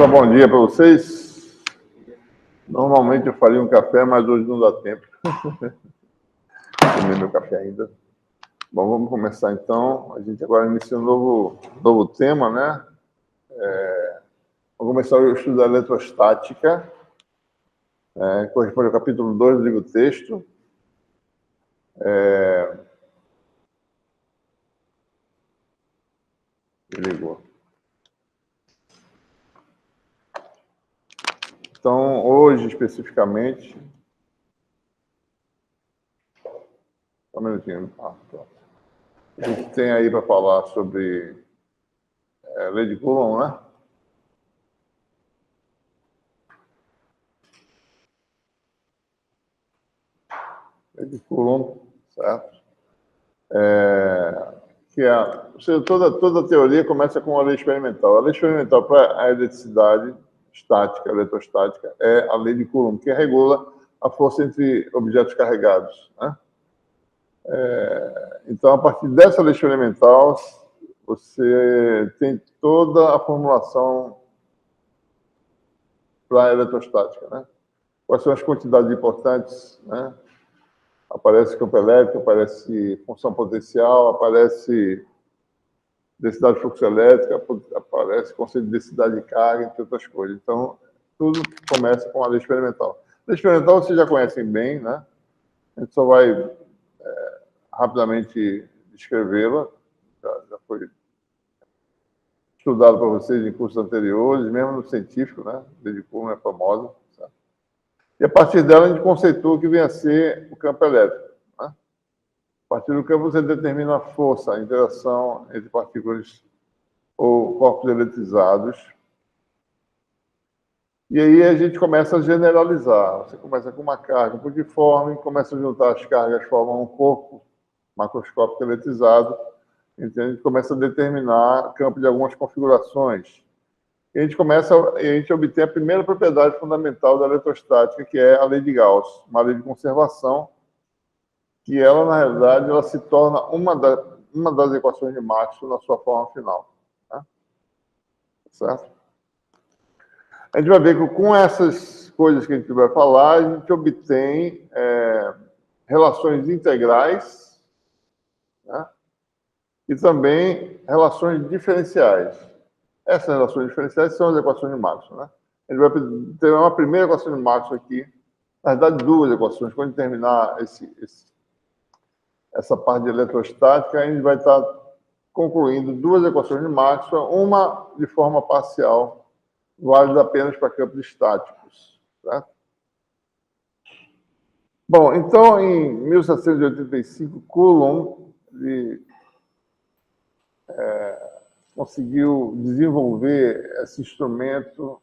Opa, bom dia para vocês. Normalmente eu faria um café, mas hoje não dá tempo. Tomei meu café ainda. Bom, vamos começar então. A gente agora inicia um novo tema, né? Vamos começar o estudo da eletrostática. Corresponde ao capítulo 2 do livro-texto. Ligou. Então, hoje, especificamente... Só um minutinho. Pronto. A gente tem aí para falar sobre lei de Coulomb, né? Lei de Coulomb, certo? Toda a teoria começa com a lei experimental. A lei experimental para a eletricidade estática, eletrostática, é a lei de Coulomb, que regula a força entre objetos carregados, né? Então, a partir dessa lei experimental, você tem toda a formulação para a eletrostática, né? Quais são as quantidades importantes, né? Aparece campo elétrico, aparece função potencial, aparece densidade de fluxo elétrica, aparece conceito de densidade de carga, entre outras coisas. Então, tudo começa com a lei experimental. A lei experimental vocês já conhecem bem, né? A gente só vai rapidamente descrevê-la. Já foi estudado para vocês em cursos anteriores, mesmo no científico, né? Desde como é famosa. Certo? E a partir dela a gente conceitua o que vem a ser o campo elétrico. Né? A partir do campo você determina a força, a interação entre partículas ou corpos eletrizados. E aí a gente começa a generalizar. Você começa com uma carga puntiforme, começa a juntar as cargas, formam um corpo macroscópico eletrizado. Então, a gente começa a determinar campo de algumas configurações. E a gente obtém a primeira propriedade fundamental da eletrostática, que é a lei de Gauss, uma lei de conservação, que ela, na realidade, ela se torna uma das equações de Maxwell na sua forma final. Né? Certo? A gente vai ver que com essas coisas que a gente vai falar, a gente obtém relações integrais, né? E também relações diferenciais. Essas relações diferenciais são as equações de Maxwell. Né? A gente vai ter uma primeira equação de Maxwell aqui, na verdade, duas equações. Quando terminar essa parte de eletrostática, a gente vai estar concluindo duas equações de Maxwell, uma de forma parcial, válida apenas para campos estáticos. Certo? Bom, então, em 1785, Coulomb conseguiu desenvolver esse instrumento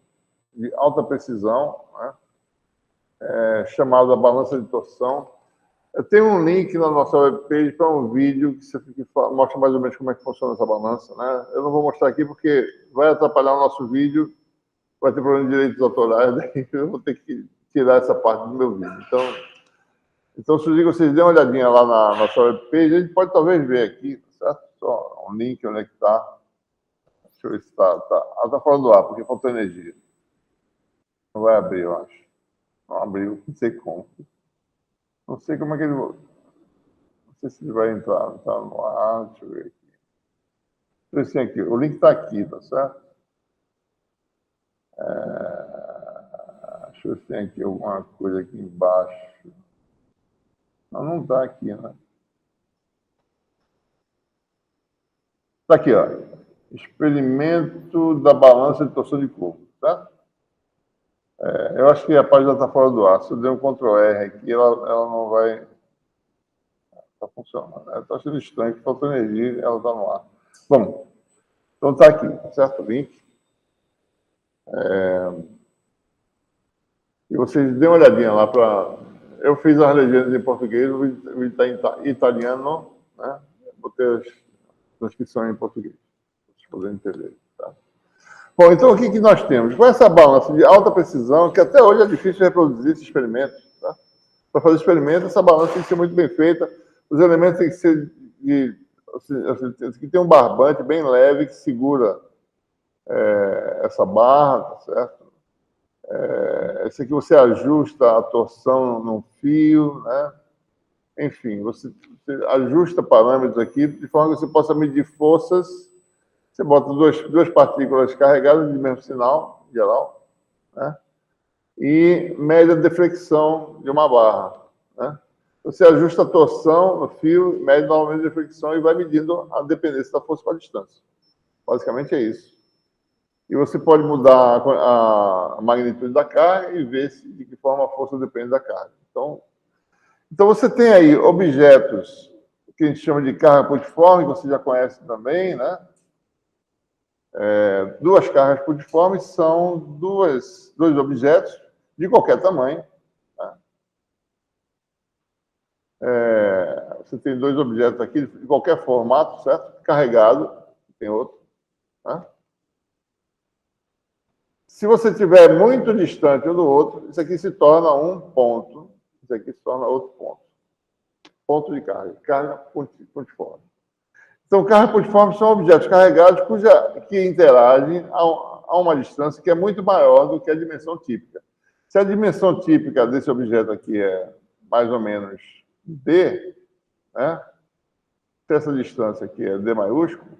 de alta precisão, né? Chamado a balança de torção. Eu tenho um link na nossa webpage para um vídeo que mostra mais ou menos como é que funciona essa balança. Né? Eu não vou mostrar aqui porque vai atrapalhar o nosso vídeo, vai ter problema de direitos autorais, daí eu vou ter que tirar essa parte do meu vídeo. Então sugiro que vocês dêem uma olhadinha lá na nossa webpage, a gente pode talvez ver aqui, certo? Só um link, onde é que está. Deixa eu ver se está. Ela está fora do ar, porque faltou energia. Não vai abrir, eu acho. Não abriu, não sei como. Não sei como é que ele... Não sei se ele vai entrar. Está no ar, deixa eu ver aqui. Deixa eu ver se aqui. O link está aqui, tá certo? Deixa eu ver se tem aqui alguma coisa aqui embaixo. Não está aqui, né? Está aqui, ó. Experimento da balança de torção de corpo, tá? Eu acho que a página está fora do ar. Se eu der um Ctrl R aqui, ela não vai... Está funcionando. Está achando estranho, que faltou energia, ela está no ar. Bom, então está aqui, certo? O link. E vocês dêem uma olhadinha lá para... Eu fiz as legendas em português, o vídeo está em italiano, né? Botei as transcrições em português, para vocês poderem entender. Tá? Bom, então o que nós temos? Com essa balança de alta precisão, que até hoje é difícil reproduzir esse experimento. Tá? Para fazer experimento, essa balança tem que ser muito bem feita. Os elementos têm que ser que tem um barbante bem leve que segura essa barra, tá certo? Esse aqui você ajusta a torção no fio, né? Enfim, você ajusta parâmetros aqui de forma que você possa medir forças. Você bota duas partículas carregadas de mesmo sinal, geral, né? E mede a deflexão de uma barra, né? Você ajusta a torção no fio, mede normalmente a deflexão e vai medindo a dependência da força com a distância. Basicamente é isso. E você pode mudar a magnitude da carga e ver de que forma a força depende da carga. Então você tem aí objetos que a gente chama de carga putiforme, que você já conhece também, né? Duas cargas putiformes são dois objetos de qualquer tamanho. Tá? Você tem dois objetos aqui de qualquer formato, certo? Carregado, tem outro. Tá? Se você estiver muito distante um do outro, isso aqui se torna um ponto, isso aqui se torna outro ponto. Ponto de carga putiforme. Então, cargas putiformes são objetos carregados que interagem a uma distância que é muito maior do que a dimensão típica. Se a dimensão típica desse objeto aqui é mais ou menos d, né? Se essa distância aqui é d maiúsculo,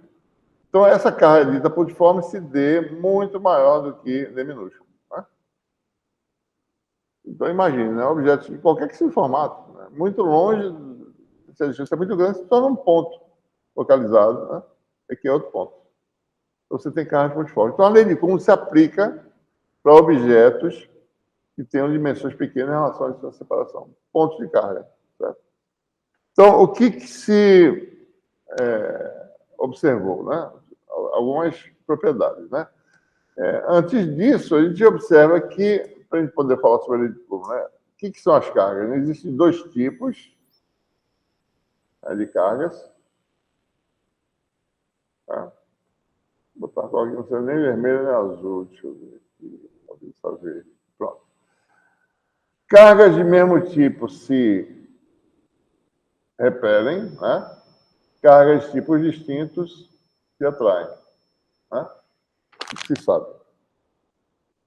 então essa carga dita putiforme se d muito maior do que d minúsculo. Né? Então, imagine, né? Objetos de qualquer que seja o formato, né? Muito longe, se a distância é muito grande, se torna um ponto localizado, né? Aqui é outro ponto. Então, você tem cargas putiformes. Então, a lei de Coulomb se aplica para objetos que tenham dimensões pequenas em relação à sua separação. Pontos de carga. Certo? Então, o que se observou? Né? Algumas propriedades. Né? Antes disso, a gente observa que, para a gente poder falar sobre a lei de Coulomb, né? O que são as cargas? Existem dois tipos de cargas. Tá? Vou botar aqui, não sei nem vermelho nem azul. Deixa eu ver aqui. Pode saber. Pronto. Cargas de mesmo tipo se repelem, né? Cargas de tipos distintos se atraem. Né? O que se sabe?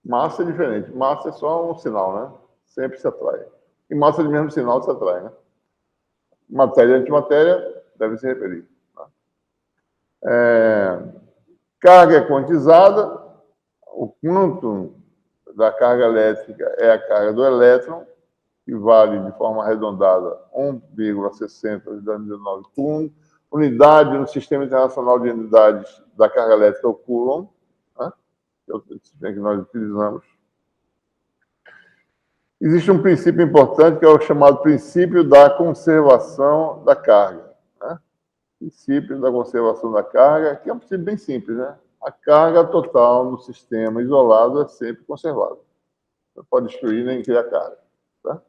Massa é diferente. Massa é só um sinal, né? Sempre se atrai. E massa de mesmo sinal se atrai, né? Matéria e antimatéria devem se repelir. Né? Carga é quantizada. O quantum da carga elétrica é a carga do elétron, que vale de forma arredondada 1,60 × 10⁹ Coulomb. Unidade no Sistema Internacional de Unidades da Carga Elétrica, o Coulomb, né? Que é o sistema que nós utilizamos. Existe um princípio importante, que é o chamado princípio da conservação da carga. Né? Princípio da conservação da carga, que é um princípio bem simples. Né? A carga total no sistema isolado é sempre conservada. Não pode destruir nem criar carga. Tá?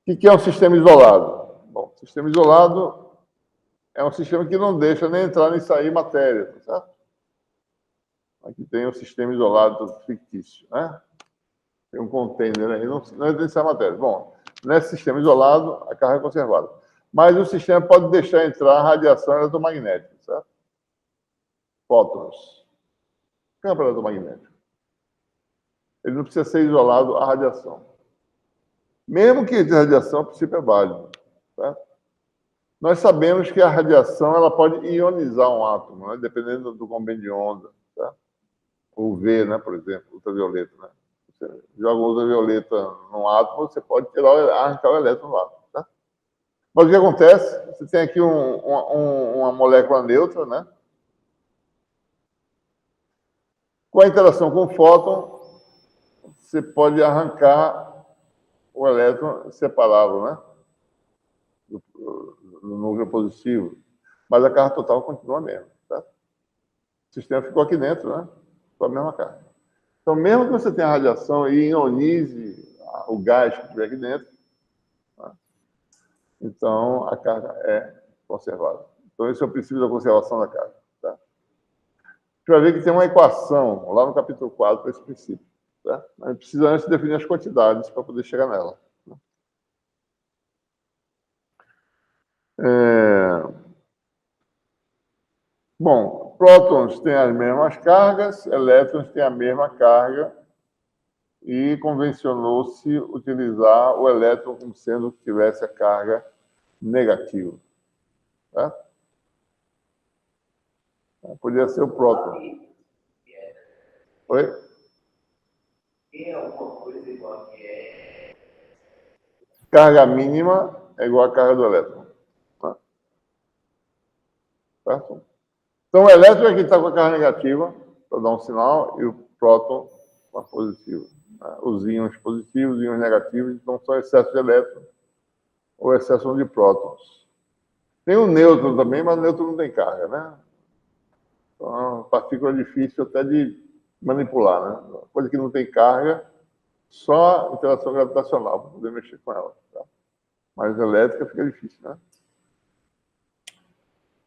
O que é um sistema isolado? Bom, sistema isolado é um sistema que não deixa nem entrar nem sair matéria, tá certo? Aqui tem um sistema isolado fictício, né? Tem um container aí, não entra nem sai matéria. Bom, nesse sistema isolado, a carga é conservada. Mas o sistema pode deixar entrar radiação eletromagnética, certo? Fótons. Campo eletromagnético. Ele não precisa ser isolado à radiação. Mesmo que entre radiação, o princípio é válido, certo? Nós sabemos que a radiação ela pode ionizar um átomo, né? Dependendo do comprimento de onda. Tá? O UV, né, por exemplo, ultravioleta. Né? Você joga ultravioleta num átomo, você pode arrancar o elétron do átomo. Tá? Mas o que acontece? Você tem aqui uma molécula neutra, né? Com a interação com o fóton, você pode arrancar o elétron separável, né? No núcleo positivo. Mas a carga total continua a mesma. Tá? O sistema ficou aqui dentro, né? Com a mesma carga. Então, mesmo que você tenha radiação e ionize o gás que estiver aqui dentro, né? Então a carga é conservada. Então, esse é o princípio da conservação da carga. Tá? A gente vai ver que tem uma equação lá no capítulo 4 para esse princípio. Tá? A gente precisa antes definir as quantidades para poder chegar nela. Bom, prótons têm as mesmas cargas, elétrons têm a mesma carga, e convencionou-se utilizar o elétron como sendo que tivesse a carga negativa. Tá? Podia ser o próton. Oi? Tem alguma coisa igual que é? Carga mínima é igual a carga do elétron. Tá? Certo? Então, o elétron é que está com a carga negativa, para dar um sinal, e o próton com a positiva. Né? Os íons positivos, os íons negativos, então são excesso de elétron ou excesso de prótons. Tem o nêutron também, mas o nêutron não tem carga, né? Então, é uma partícula difícil até de manipular, né? Coisa que não tem carga, só interação gravitacional para poder mexer com ela. Tá? Mas elétrica fica difícil, né?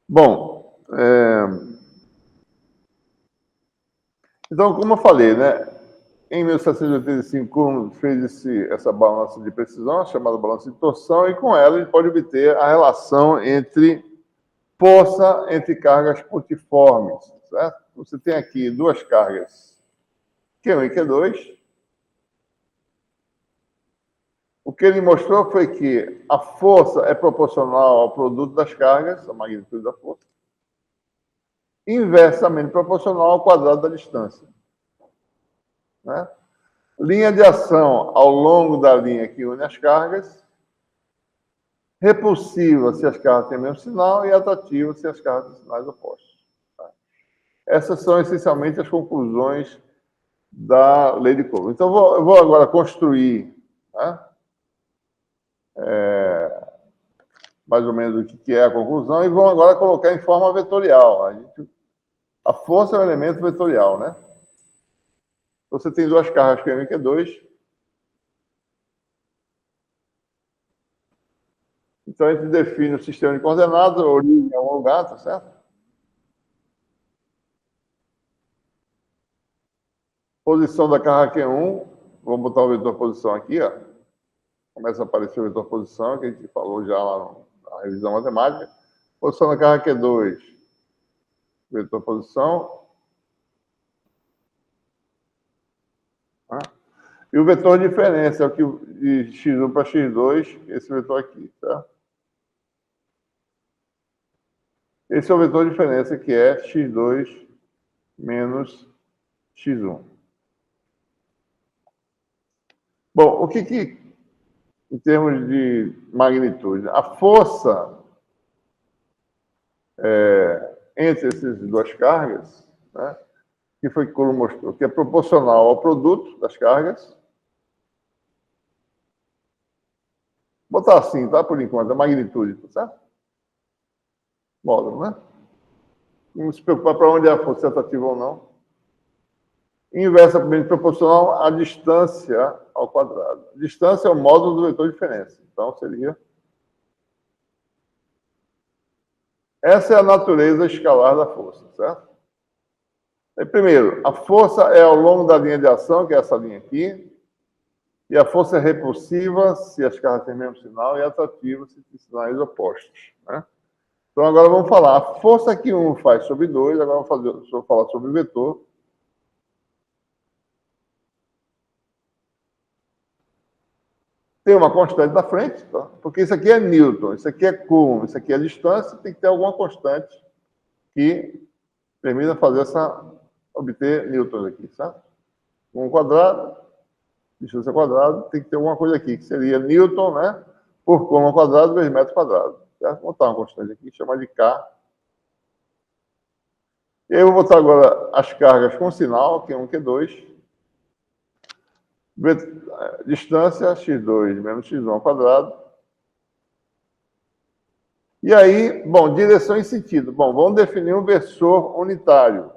Bom, então, como eu falei, né? Em 1785, Coulomb fez essa balança de precisão, chamada balança de torção, e com ela ele pode obter a relação entre força entre cargas pontiformes, certo? Você tem aqui duas cargas, Q1 e Q2. O que ele mostrou foi que a força é proporcional ao produto das cargas, a magnitude da força, inversamente proporcional ao quadrado da distância. Né? Linha de ação ao longo da linha que une as cargas, repulsiva se as cargas têm o mesmo sinal e atrativa se as cargas têm sinais opostos. Tá? Essas são essencialmente as conclusões da lei de Coulomb. Então, eu vou agora construir, né? Mais ou menos o que é a conclusão, e vamos agora colocar em forma vetorial. A força é um elemento vetorial, né? Você tem duas cargas Q1 e Q2. Então, a gente define o sistema de coordenadas, a origem é um lugar, tá certo? Posição da carga Q1, vamos botar o vetor posição aqui, ó. Começa a aparecer o vetor posição, que a gente falou já lá na revisão matemática. Posição da carga Q2, vetor posição. Tá? E o vetor de diferença é o que de x1 para x2, esse vetor aqui, tá? Esse é o vetor de diferença, que é x2 menos x1. Bom, o que em termos de magnitude, a força entre essas duas cargas, né, que foi que Coulomb mostrou, que é proporcional ao produto das cargas. Vou botar assim, tá? Por enquanto, a magnitude, tá certo? Módulo, né? Não se preocupar para onde é a força, se é atrativa ou não. Inversamente proporcional à distância ao quadrado. Distância é o módulo do vetor de diferença. Então, seria... Essa é a natureza escalar da força, certo? Aí, primeiro, a força é ao longo da linha de ação, que é essa linha aqui, e a força é repulsiva, se as cargas têm o mesmo sinal, e atrativa, se tem sinais opostos. Né? Então, agora vamos falar. A força que 1 faz sobre 2, agora vamos falar sobre o vetor. Tem uma constante na frente, tá? Porque isso aqui é Newton, isso aqui é Coulomb, isso aqui é distância, tem que ter alguma constante que permita fazer obter newtons aqui, certo? 1 quadrado, distância quadrada, tem que ter alguma coisa aqui, que seria Newton, né? Por Coulomb quadrado vezes metro quadrado. Certo? Vou botar uma constante aqui, chamar de K. E aí eu vou botar agora as cargas com sinal, Q1, Q2. Distância, x2 menos x1 ao quadrado. E aí, bom, direção e sentido. Bom, vamos definir um versor unitário.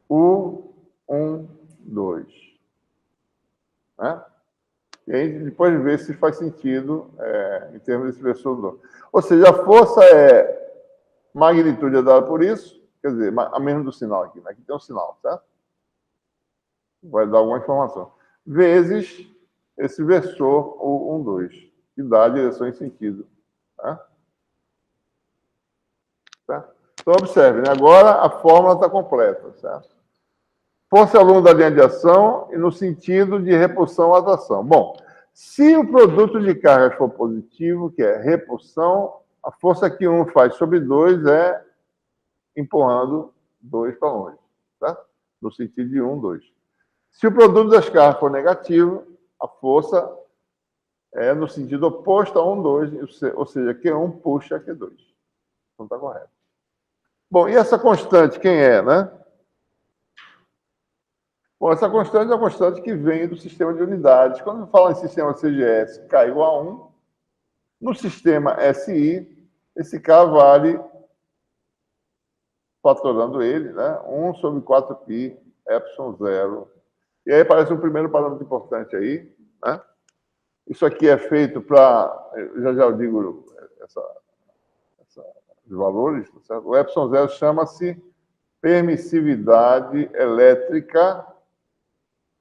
U, 1, 2. Né? E aí depois ver se faz sentido em termos desse versor 2. Ou seja, a força magnitude é dada por isso, quer dizer, a menos do sinal aqui, né? Aqui tem um sinal, certo? Vai dar alguma informação. Vezes esse versor, o 1, 2. que dá a direção e sentido. Tá? Tá? Então, observe, né? Agora a fórmula está completa. Certo? Força é o longo da linha de ação e no sentido de repulsão à atração. Bom, se o produto de cargas for positivo, que é repulsão, a força que 1 faz sobre 2 é empurrando 2 para longe. Tá? No sentido de 1, 2. Se o produto das cargas for negativo, a força é no sentido oposto a 1, 2, ou seja, Q1 puxa Q2. Então está correto. Bom, e essa constante quem é, né? Bom, essa constante é a constante que vem do sistema de unidades. Quando fala em sistema CGS K igual a 1, no sistema SI, esse K vale, fatorando ele, né? 1 sobre 4π, epsilon 0. E aí aparece um primeiro parâmetro importante aí, né? Isso aqui é feito para, já eu digo os valores, tá certo? O epsilon 0 chama-se permissividade elétrica.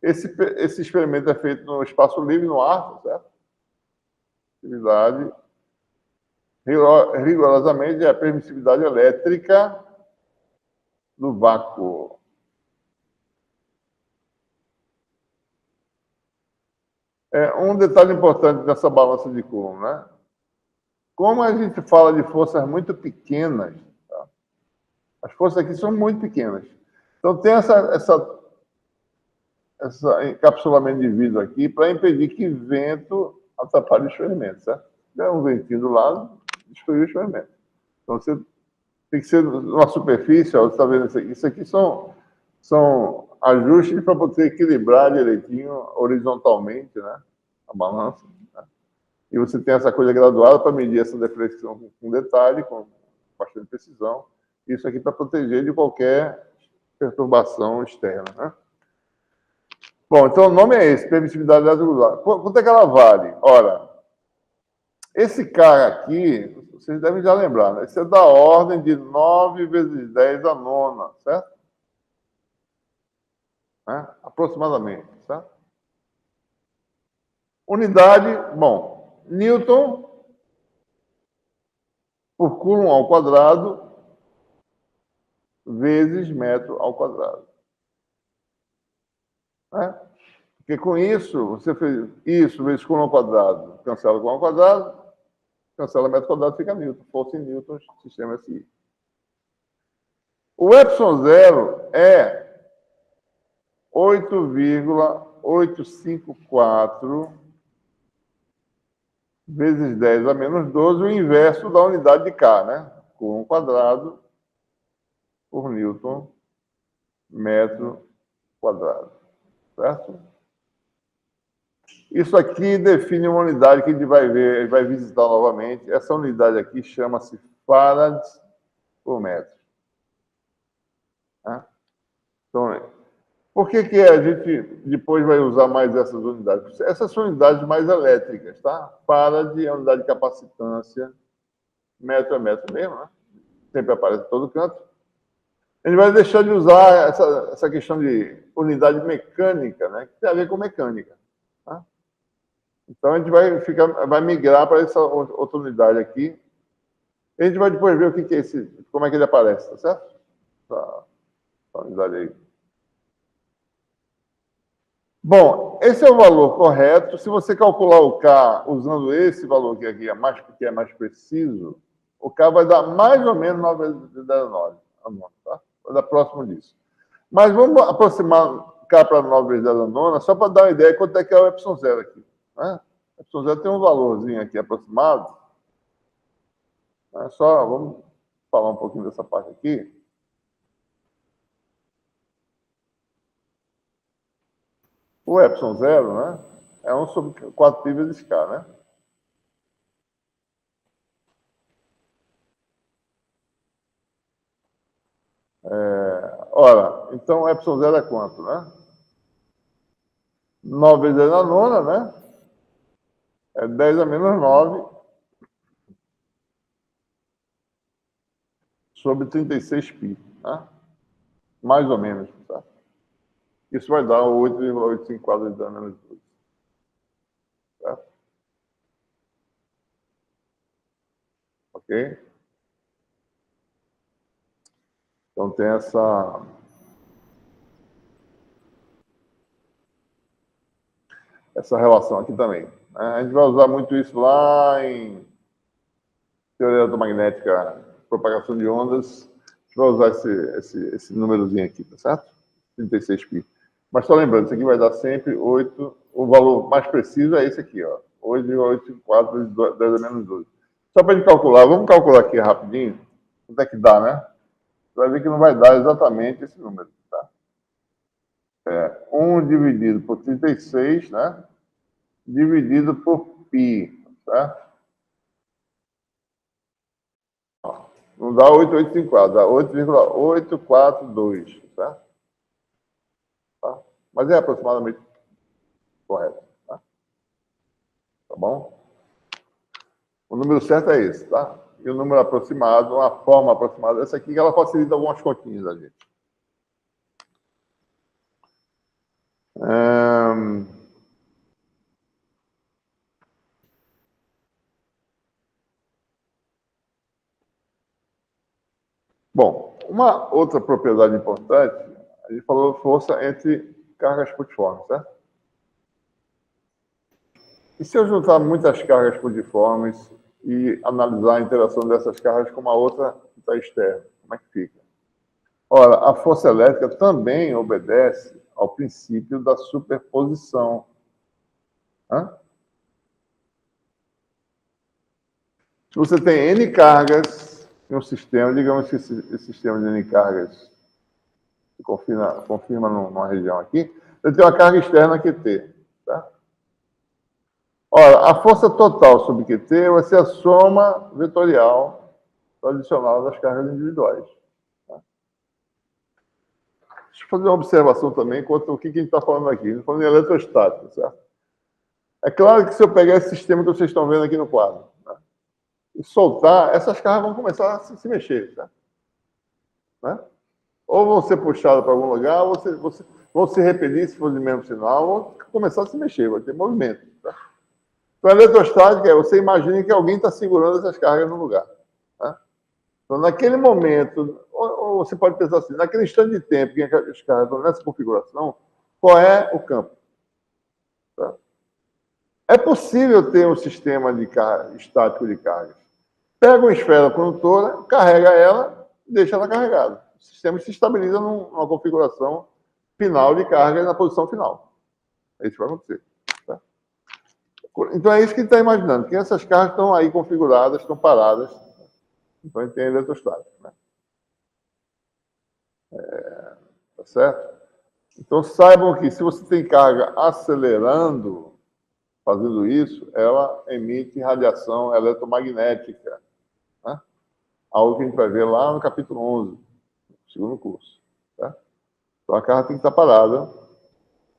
Esse experimento é feito no espaço livre, no ar, tá certo? Permissividade, rigorosamente, é a permissividade elétrica do vácuo. Um detalhe importante dessa balança de Coulomb, né? Como a gente fala de forças muito pequenas, tá? As forças aqui são muito pequenas. Então, tem esse encapsulamento de vidro aqui para impedir que vento atrapalhe o experimento, certo? Der um ventinho do lado, destruir o experimento. Então, você tem que ser numa superfície, ó, você está vendo isso aqui? Isso aqui são ajustes para você equilibrar direitinho, horizontalmente, né? A balança. Né? E você tem essa coisa graduada para medir essa deflexão com detalhe, com bastante precisão. Isso aqui para proteger de qualquer perturbação externa, né? Bom, então o nome é esse, permissividade elétrica. Quanto é que ela vale? Ora, esse cara aqui, vocês devem já lembrar, né? Isso é da ordem de 9 vezes 10 a nona, certo? Né? Aproximadamente, certo? Unidade, bom, Newton por Coulomb ao quadrado vezes metro ao quadrado. Né? Porque com isso, você fez isso vezes Coulomb ao quadrado, cancela Coulomb ao quadrado, cancela metro quadrado, fica Newton. Força em Newton, sistema SI. O epsilon 0 é 8,854 vezes 10 a menos 12, o inverso da unidade de K, né? Coulomb quadrado por Newton metro quadrado. Certo? Isso aqui define uma unidade que a gente vai ver, a gente vai visitar novamente. Essa unidade aqui chama-se Farad por metro. Tá? Então, por que a gente depois vai usar mais essas unidades? Essas são unidades mais elétricas, tá? Farad é unidade de capacitância, metro é metro mesmo, né? Sempre aparece em todo canto. A gente vai deixar de usar essa questão de unidade mecânica, né? Que tem a ver com mecânica. Tá? Então, a gente vai migrar para essa outra unidade aqui. A gente vai depois ver o que é esse, como é que ele aparece, tá certo? Essa unidade aí. Bom, esse é o valor correto. Se você calcular o K usando esse valor que aqui que é mais preciso, o K vai dar mais ou menos 9 vezes 9, tá? Vai dar próximo disso. Mas vamos aproximar K para 9 vezes 10 a nona, só para dar uma ideia de quanto é que é o epsilon 0 aqui. Né? O epsilon 0 tem um valorzinho aqui aproximado. Né? Só vamos falar um pouquinho dessa parte aqui. O epsilon 0, né? É 1 sobre 4π vezes K, né? Ora, então o epsilon 0 é quanto, né? 9 vezes 10 na nona, né? É 10 a menos 9 sobre 36π, né? Mais ou menos, tá? Isso vai dar 8,854 vezes 10 a menos 2. Tá? Ok? Então tem essa relação aqui também. A gente vai usar muito isso lá em teoria eletromagnética, propagação de ondas. A gente vai usar esse númerozinho aqui, tá certo? 36π. Mas só lembrando, isso aqui vai dar sempre 8. O valor mais preciso é esse aqui, ó. 8,84 vezes 10 a menos 12. Só para a gente calcular, vamos calcular aqui rapidinho. Quanto é que dá, né? Você vai ver que não vai dar exatamente esse número, tá? 1 dividido por 36, né? Dividido por π, tá? Não dá 8,854, dá 8,842, tá? Mas é aproximadamente correto, tá? Tá bom? O número certo é esse, tá? E o número aproximado, uma forma aproximada dessa aqui, que ela facilita algumas continhas da gente. Bom, uma outra propriedade importante, a gente falou força entre cargas putiformes, certo? E se eu juntar muitas cargas putiformes e analisar a interação dessas cargas com uma outra que está externa, como é que fica? Ora, a força elétrica também obedece ao princípio da superposição. Se você tem N cargas em um sistema, digamos que esse sistema de N cargas se confirma numa região aqui, você tem uma carga externa QT. Tá? Ora, a força total sobre QT vai ser a soma vetorial tradicional das cargas individuais. Tá? Deixa eu fazer uma observação também quanto ao que a gente está falando aqui. A gente está falando em eletrostática, certo? É claro que se eu pegar esse sistema que vocês estão vendo aqui no quadro, né, e soltar, essas cargas vão começar a se mexer, certo? Né? Ou vão ser puxadas para algum lugar, ou vão se repelir se for de mesmo sinal, ou começar a se mexer, vai ter movimento. Tá? Então, a eletrostática é, você imagina que alguém está segurando essas cargas no lugar. Tá? Então, naquele momento, ou você pode pensar assim, naquele instante de tempo que as cargas estão nessa configuração, qual é o campo? Tá? É possível ter um sistema de estático de cargas. Pega uma esfera condutora, carrega ela e deixa ela carregada. O sistema se estabiliza numa configuração final de carga na posição final. É isso que vai acontecer. Tá? Então é isso que a gente está imaginando, que essas cargas estão aí configuradas, estão paradas. Então a gente tem eletrostática. Né? Tá certo? Então saibam que se você tem carga acelerando, fazendo isso, ela emite radiação eletromagnética. Né? Algo que a gente vai ver lá no capítulo 11, segundo curso. Tá? Então a carga tem que estar parada,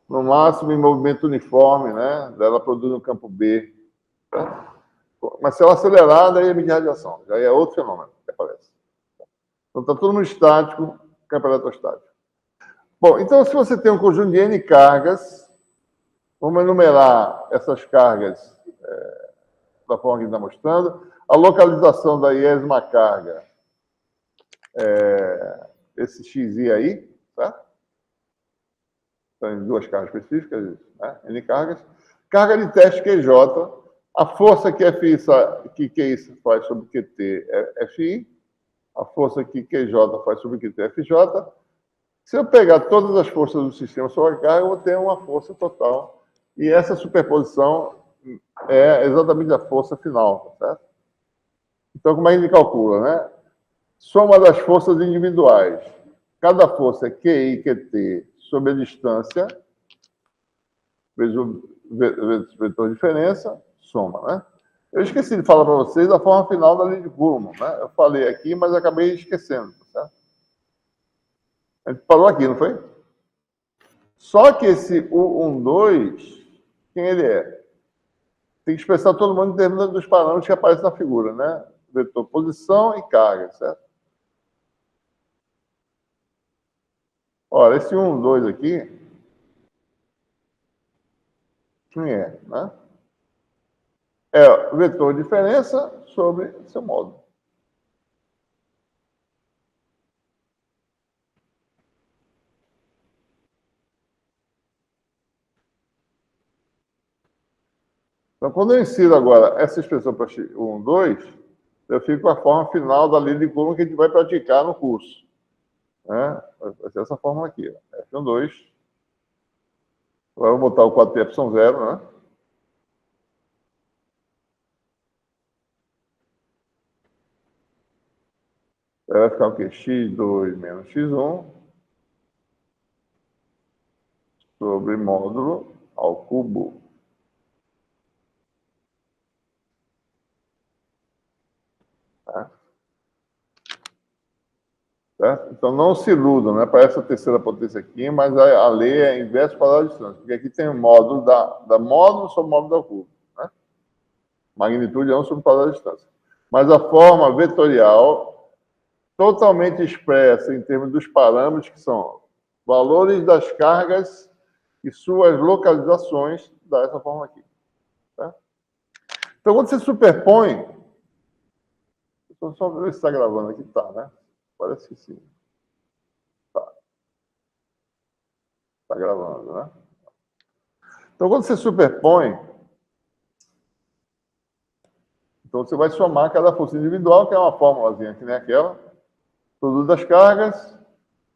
no máximo em movimento uniforme, né? Ela produz no campo B. Tá? Mas se ela acelerar, daí emite radiação. Já é outro fenômeno que aparece. Então está tudo no estático, campo eletrostático. Bom, então se você tem um conjunto de N cargas, vamos enumerar essas cargas da forma que a gente está mostrando. A localização da iésima carga esse XI aí, tá? Tem duas cargas específicas, né? N cargas. Carga de teste QJ, a força que QI faz sobre QT é FI, a força que QJ faz sobre QT é FJ. Se eu pegar todas as forças do sistema sobre a carga, eu vou ter uma força total. E essa superposição é exatamente a força final, tá certo? Então, como é que a gente calcula, né? Soma das forças individuais. Cada força é QI, QT sobre a distância, vezes o vetor de diferença, soma, né? Eu esqueci de falar para vocês a forma final da lei de Coulomb, né? Eu falei aqui, mas acabei esquecendo, tá certo? A gente parou aqui, não foi? Só que esse U12, quem ele é? Tem que expressar todo mundo em termos dos parâmetros que aparecem na figura, né? Vetor, posição e carga, certo? Ora, esse 1, 2 aqui, quem é? Né? É o vetor de diferença sobre seu módulo. Então, quando eu insiro agora essa expressão para x1, 2, eu fico com a forma final da lei de Coulomb que a gente vai praticar no curso. Né? Vai ser essa fórmula aqui. F1, 2. Agora eu vou botar o 4πε0, né? Vai ficar o quê? x2 menos x1 sobre módulo ao cubo. Tá? Certo? Então, não se iludam, né? Parece a terceira potência aqui, mas a lei é inverso para a distância, porque aqui tem o módulo da módulo sobre módulo ao cubo. Né? Magnitude é 1 sobre quadrado da distância. Mas a forma vetorial, totalmente expressa em termos dos parâmetros, que são valores das cargas e suas localizações, dá essa forma aqui. Tá? Então, quando você superpõe, só ver se está gravando aqui, tá, né? Parece que sim. Tá. Está gravando, né? Então, quando você superpõe, então você vai somar cada força individual, que é uma fórmulazinha que nem aquela, produto das cargas,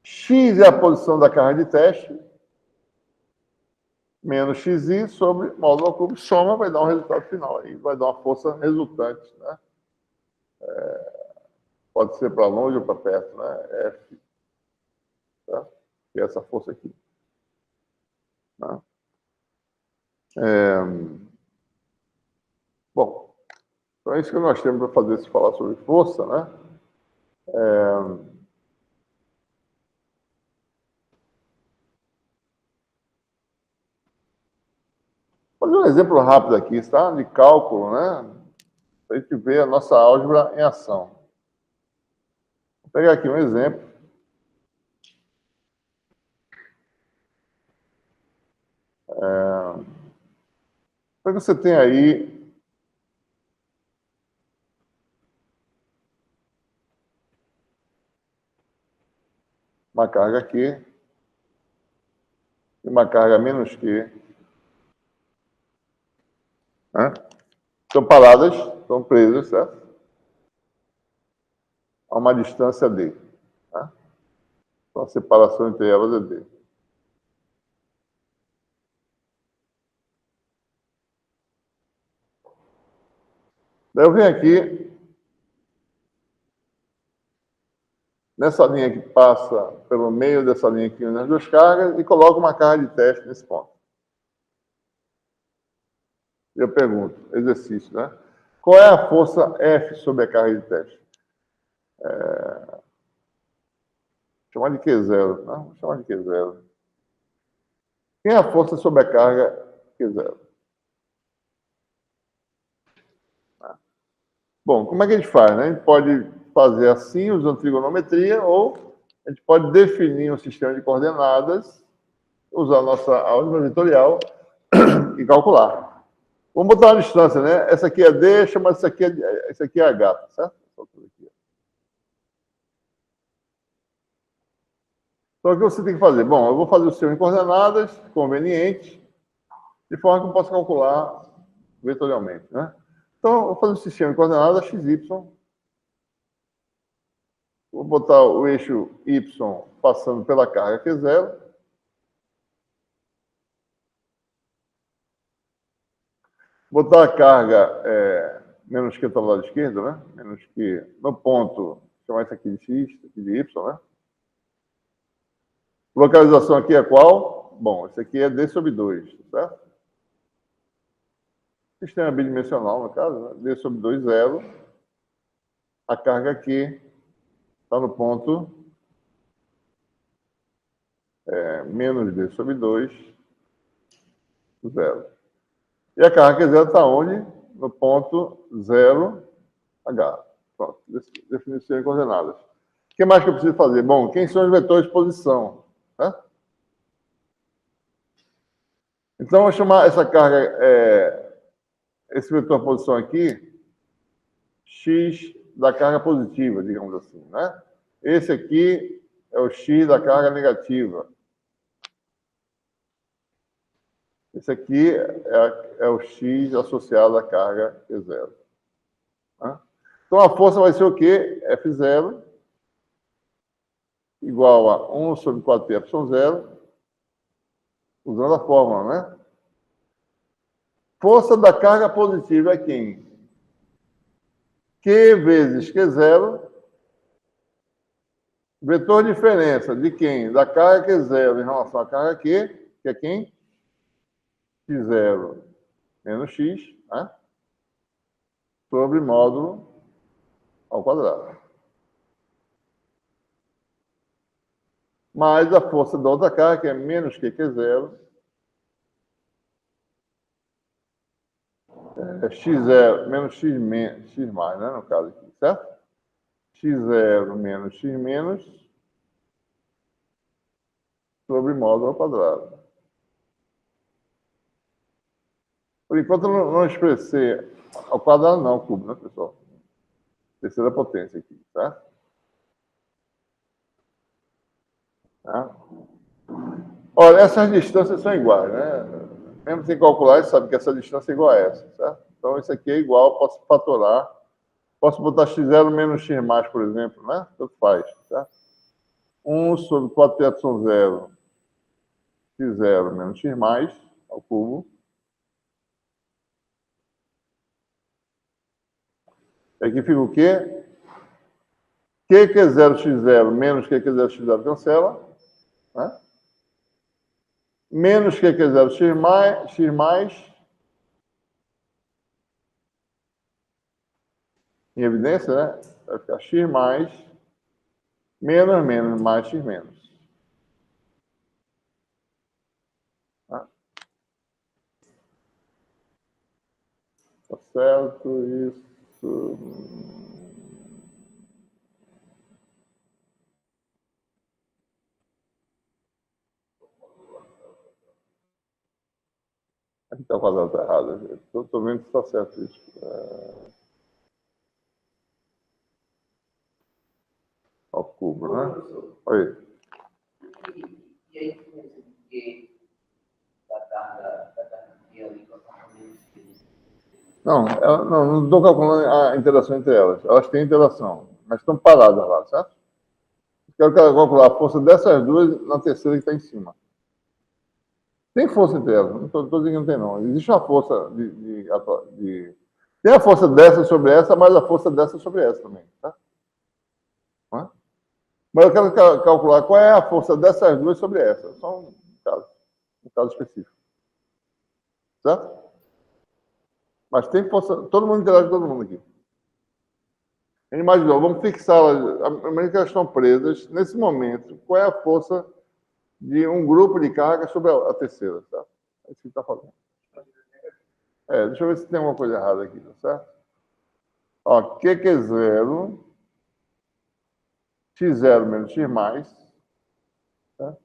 x é a posição da carga de teste, menos xi sobre módulo ao cubo, soma, vai dar um resultado final aí, vai dar uma força resultante, né? Pode ser para longe ou para perto, né? F, tá? Que é essa força aqui. Tá? Bom, então é isso que nós temos para fazer, se falar sobre força, né? Vou fazer um exemplo rápido aqui, tá? De cálculo, né? Para a gente ver a nossa álgebra em ação. Vou pegar aqui um exemplo. Então, você tem aí uma carga Q e uma carga menos Q. Né? Estão paradas, estão presas, certo? A uma distância D. Né? Então, a separação entre elas é D. Daí eu venho aqui, nessa linha que passa pelo meio dessa linha aqui nas duas cargas, e coloco uma carga de teste nesse ponto. Eu pergunto, exercício, né? Qual é a força F sobre a carga de teste? Chamar de Q0, né? Vou chamar de Q0. Quem é a força sobre a carga Q0? Bom, como é que a gente faz? Né? A gente pode fazer assim, usando trigonometria, ou a gente pode definir um sistema de coordenadas, usar a nossa álgebra vetorial e calcular. Vamos botar uma distância, né? Essa aqui é D, chama essa aqui é H, tá certo? Então, o que você tem que fazer? Bom, eu vou fazer o sistema de coordenadas conveniente, de forma que eu possa calcular vetorialmente, né? Então, eu vou fazer o sistema de coordenadas XY. Vou botar o eixo Y passando pela carga Q0. Botar a carga menos Q está do lado esquerdo, né? Menos Q no ponto, chamar isso aqui de X, aqui de Y, né? Localização aqui é qual? Bom, esse aqui é D sobre 2, certo? Sistema bidimensional, no caso, né? D sobre 2, 0. A carga aqui está no ponto menos D sobre 2, 0. E a carga Q0 está onde? No ponto 0, H. Pronto, definição de coordenadas. O que mais que eu preciso fazer? Bom, quem são os vetores de posição? Né? Então, eu vou chamar essa carga, esse vetor de posição aqui, x da carga positiva, digamos assim. Né? Esse aqui é o x da carga negativa. Esse aqui é o x associado à carga Q0. Tá? Então, a força vai ser o quê? F0 igual a 1 sobre 4πε0, usando a fórmula, né? Força da carga positiva é quem? Q vezes Q0, vetor diferença de quem? Da carga Q0 em relação à carga Q, que é quem? X0 menos X, né? Sobre módulo ao quadrado. Mais a força da outra carga, que é menos QQ0, X0 menos X mais, né, no caso aqui, certo? X0 menos X menos sobre módulo ao quadrado. Por enquanto, eu não expressei ao quadrado, não, ao cubo, né, pessoal? Terceira potência aqui, tá? Tá? Olha, essas distâncias são iguais, né? Mesmo sem calcular, você sabe que essa distância é igual a essa, certo? Então, isso aqui é igual, posso fatorar. Posso botar x0 menos x mais, por exemplo, né? Tanto faz, tá? 1 sobre 4πε0 x0 menos x mais ao cubo. E aqui fica o quê? QQ0 x0 menos QQ0 x0 cancela, né? Menos QQ0 x mais, em evidência, né? Vai ficar x mais, menos mais x menos. Tá? Tá certo, isso. Aqui está o quadrado tá errado. Estou vendo se está certo isso. Ao cubo, né? Oi. E a influência da carga ali com a componente? Não estou calculando a interação entre elas. Elas têm interação, mas estão paradas lá, certo? Quero calcular a força dessas duas na terceira que está em cima. Tem força entre elas, não estou dizendo que não tem, não. Existe uma força Tem a força dessa sobre essa, mas a força dessa sobre essa também, tá? Mas eu quero calcular qual é a força dessas duas sobre essa. Só um caso específico. Certo? Mas tem força, todo mundo interage com todo mundo aqui. A gente imaginou, vamos fixá-las, a maneira que elas estão presas, nesse momento, qual é a força de um grupo de carga sobre a terceira, tá? É isso que está falando. Deixa eu ver se tem alguma coisa errada aqui, tá certo? Ó, QQ0, x0 menos x mais, tá?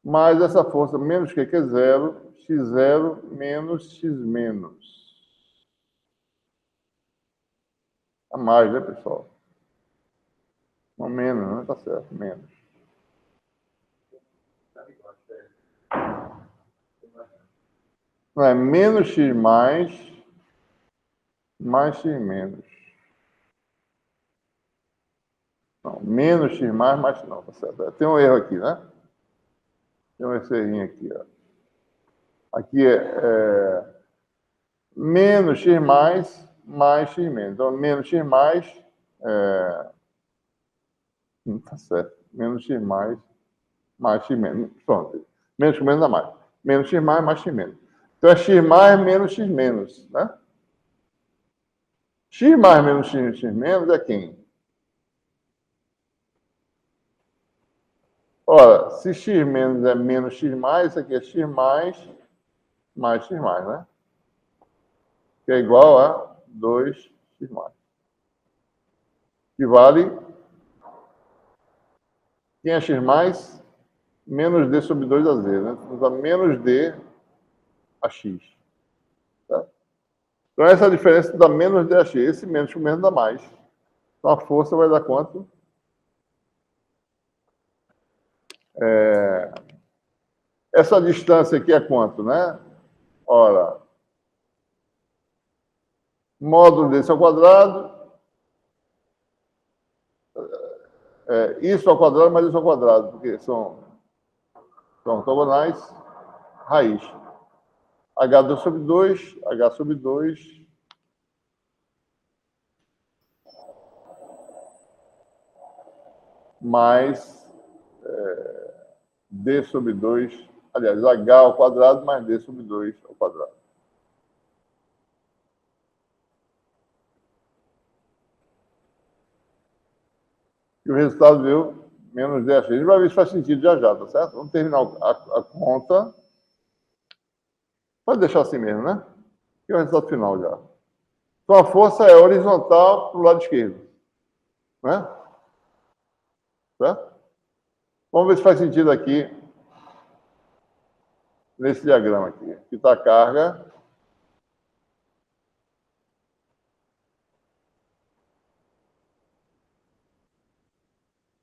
Mais essa força menos QQ0, x0 menos x menos. A mais, né, pessoal? Não menos, né? Tá certo, menos. Não é menos x mais x menos. Não, menos x mais não, tá certo. Tem um erro aqui, né? Tem um errinho aqui, ó. Aqui é menos x mais x menos. Então, menos x mais tá certo. Menos x mais x menos. Pronto. Menos x menos dá mais. Menos x mais x menos. Então, é x mais menos x menos, né? X mais menos x menos é quem? Ora, se x menos é menos x mais, isso aqui é x mais x mais, né? Que é igual a 2x mais. Que vale... Quem é x mais? Menos d sobre 2 a z, né? Então, menos d a x. Tá? Então, essa é a diferença da menos d a x. Esse menos com menos dá mais. Então, a força vai dar quanto? Essa distância aqui é quanto, né? Ora, módulo desse ao quadrado, isso ao quadrado mais isso ao quadrado, porque são ortogonais, raiz. H2 sobre 2, H sobre 2, mais D sobre 2, aliás, H ao quadrado mais D sobre 2 ao quadrado. E o resultado deu menos 10. A gente vai ver se faz sentido já, tá certo? Vamos terminar a conta. Pode deixar assim mesmo, né? E o resultado final já. Então, a força é horizontal para o lado esquerdo. Né? Certo? Vamos ver se faz sentido aqui, nesse diagrama aqui. Aqui está a carga.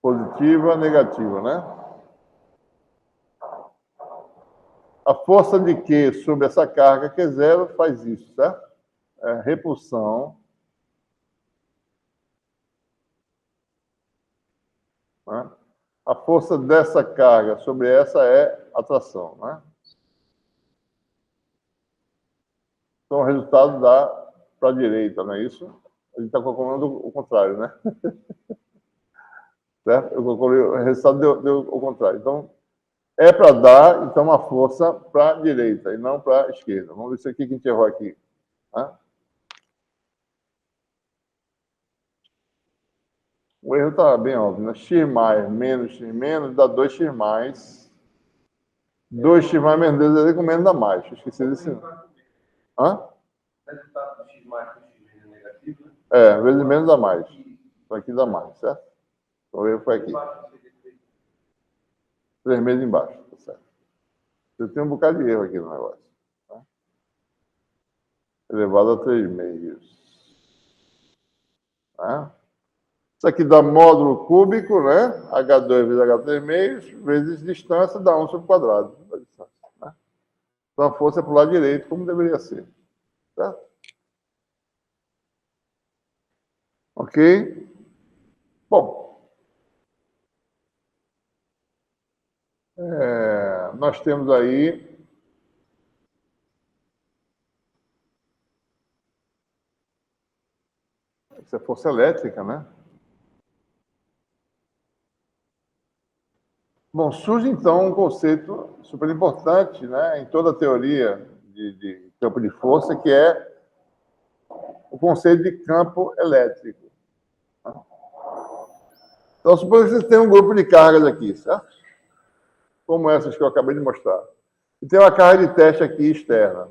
Positiva, negativa, né? A força de Q sobre essa carga, que é zero, faz isso, certo? É repulsão. Né? A força dessa carga sobre essa é atração, né? Então, o resultado dá para a direita, não é isso? A gente está calculando o contrário, né? Certo? Eu calculei, o resultado deu o contrário. Então, é para dar, então, uma força para a direita e não para a esquerda. Vamos ver se aqui que a gente errou aqui. Né? O erro está bem óbvio, né? X mais menos X menos dá 2x mais. 2x mais menos 2 é com menos dá mais. Esqueci desse. Hã? O resultado do X mais com X menos é negativo, né? Vezes menos dá mais. Isso aqui dá mais, certo? Então o erro foi aqui. 3 meses embaixo, tá certo? Eu tenho um bocado de erro aqui no negócio. Tá? Elevado a 3 meios. Tá? Isso aqui dá módulo cúbico, né? H2 vezes H3 meios, vezes distância, dá 1 sobre o quadrado. Né? Então a força é para o lado direito, como deveria ser. Certo? Ok? Bom. Nós temos aí essa força elétrica, né? Bom, surge então um conceito super importante, né, em toda a teoria de campo de força, que é o conceito de campo elétrico. Então, suponha que você tem um grupo de cargas aqui, certo? Como essas que eu acabei de mostrar. E tem uma carga de teste aqui externa.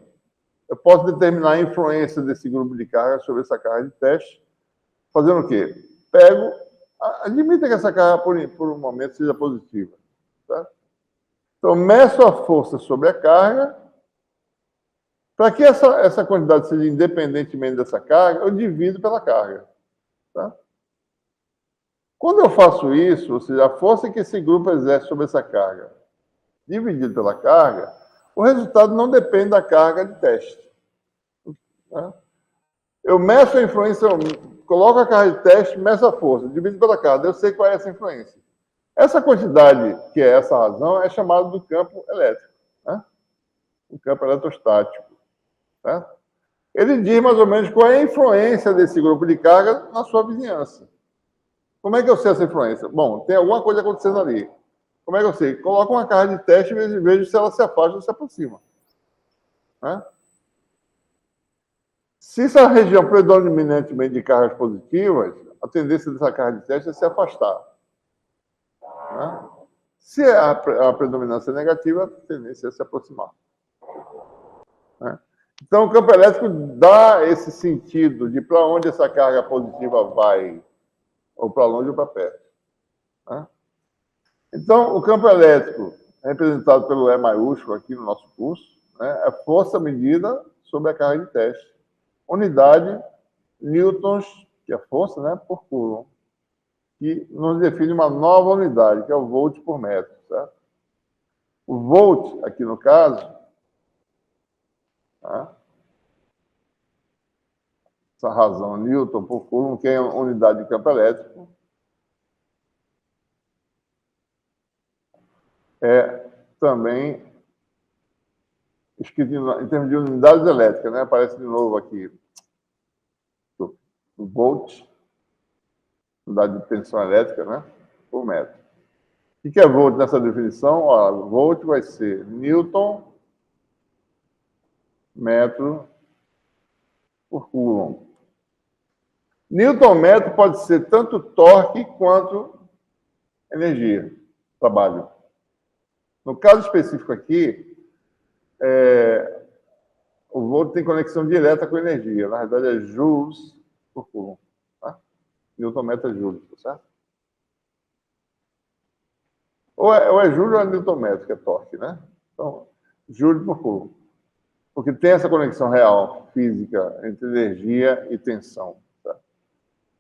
Eu posso determinar a influência desse grupo de cargas sobre essa carga de teste, fazendo o quê? Admita que essa carga, por um momento, seja positiva. Tá? Então, meço a força sobre a carga. Para que essa quantidade seja independentemente dessa carga, eu divido pela carga. Tá? Quando eu faço isso, ou seja, a força que esse grupo exerce sobre essa carga, dividido pela carga, o resultado não depende da carga de teste. Tá? Eu meço a influência, eu coloco a carga de teste, meço a força, divido pela carga, eu sei qual é essa influência. Essa quantidade, que é essa razão, é chamada do campo elétrico. Né? O campo eletrostático. Tá? Ele diz mais ou menos qual é a influência desse grupo de carga na sua vizinhança. Como é que eu sei essa influência? Bom, tem alguma coisa acontecendo ali. Como é que eu sei? Coloco uma carga de teste e vejo se ela se afasta ou se aproxima. Né? Se essa região predominantemente de cargas positivas, a tendência dessa carga de teste é se afastar. Né? Se a predominância é negativa, a tendência é se aproximar. Né? Então, o campo elétrico dá esse sentido de para onde essa carga positiva vai, ou para longe ou para perto. Né? Então, o campo elétrico, representado pelo E maiúsculo aqui no nosso curso, né, é força medida sobre a carga de teste. Unidade, newtons, que é força, né, por coulomb, que nos define uma nova unidade, que é o volt por metro. Certo? O volt, aqui no caso, Tá? Essa razão Newton por Coulomb, que é a unidade de campo elétrico, é também escrito em termos de unidades elétricas, né? Aparece de novo aqui o volt, unidade de tensão elétrica, né? Por metro. O que é volt nessa definição? Ó, volt vai ser Newton metro por Coulomb. Newton metro pode ser tanto torque quanto energia, trabalho. No caso específico aqui, o volt tem conexão direta com energia. Na verdade, é joules por Coulomb. Tá? Newton metro é joules, tá certo? Ou é joule ou é Newton metro, que é torque, né? Então, joule por Coulomb. Porque tem essa conexão real, física, entre energia e tensão. Tá?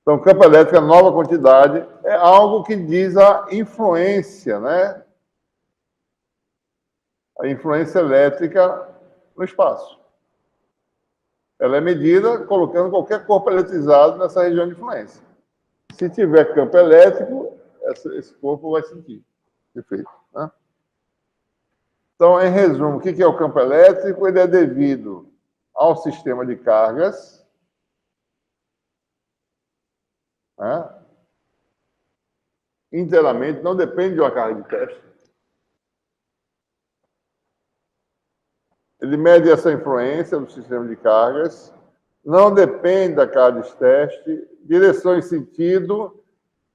Então, campo elétrico, nova quantidade, é algo que diz a influência, né? A influência elétrica no espaço. Ela é medida colocando qualquer corpo eletrizado nessa região de influência. Se tiver campo elétrico, esse corpo vai sentir efeito. Né? Então, em resumo, o que é o campo elétrico? Ele é devido ao sistema de cargas, né? Inteiramente, não depende de uma carga de teste. Ele mede essa influência do sistema de cargas, não depende da carga de teste, direção em sentido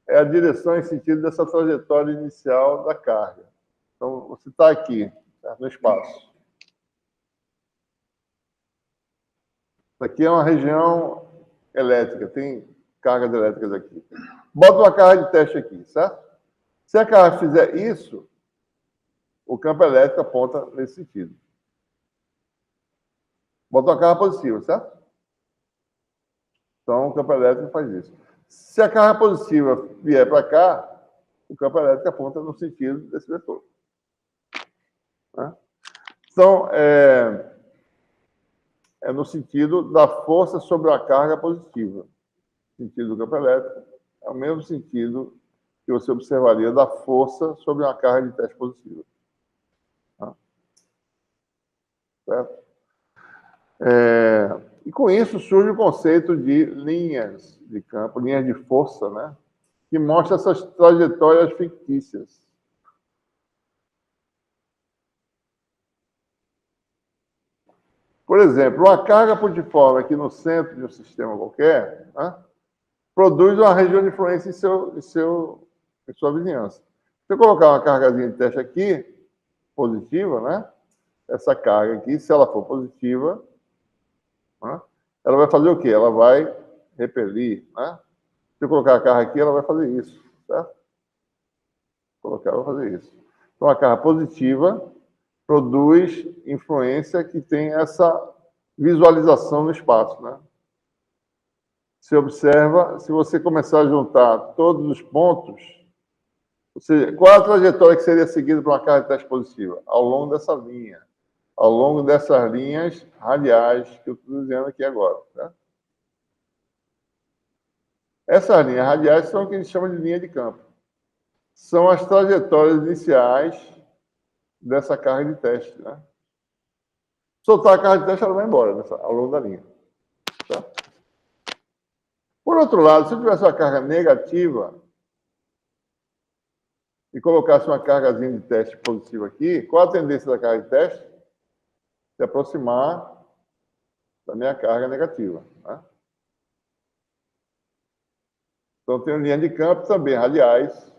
é a direção em sentido dessa trajetória inicial da carga. Então, você está aqui, certo? No espaço. Isso aqui é uma região elétrica, tem cargas elétricas aqui. Bota uma carga de teste aqui, certo? Se a carga fizer isso, o campo elétrico aponta nesse sentido. Bota uma carga positiva, certo? Então, o campo elétrico faz isso. Se a carga positiva vier para cá, o campo elétrico aponta no sentido desse vetor. Né? Então, é no sentido da força sobre a carga positiva. O sentido do campo elétrico é o mesmo sentido que você observaria da força sobre uma carga de teste positiva. Tá? Certo? E com isso surge o conceito de linhas de campo, linhas de força, né? Que mostra essas trajetórias fictícias. Por exemplo, uma carga pontiforme aqui no centro de um sistema qualquer, né, produz uma região de influência em sua vizinhança. Se eu colocar uma cargazinha de teste aqui, positiva, né? Essa carga aqui, se ela for positiva, né, ela vai fazer o quê? Ela vai repelir, né? Se eu colocar a carga aqui, ela vai fazer isso, certo? Colocar, ela vai fazer isso. Então, a carga positiva produz influência que tem essa visualização no espaço, né? Você observa, se você começar a juntar todos os pontos, ou seja, qual a trajetória que seria seguida por uma carga de teste positiva? Ao longo dessa linha, ao longo dessas linhas radiais que eu estou dizendo aqui agora. Né? Essas linhas radiais são o que a gente chama de linha de campo. São as trajetórias iniciais dessa carga de teste. Né? Soltar a carga de teste, ela vai embora ao longo da linha. Tá? Por outro lado, se eu tivesse uma carga negativa e colocasse uma cargazinha de teste positiva aqui, qual a tendência da carga de teste? Se aproximar da minha carga negativa. Né? Então, tem linha de campo também, radiais,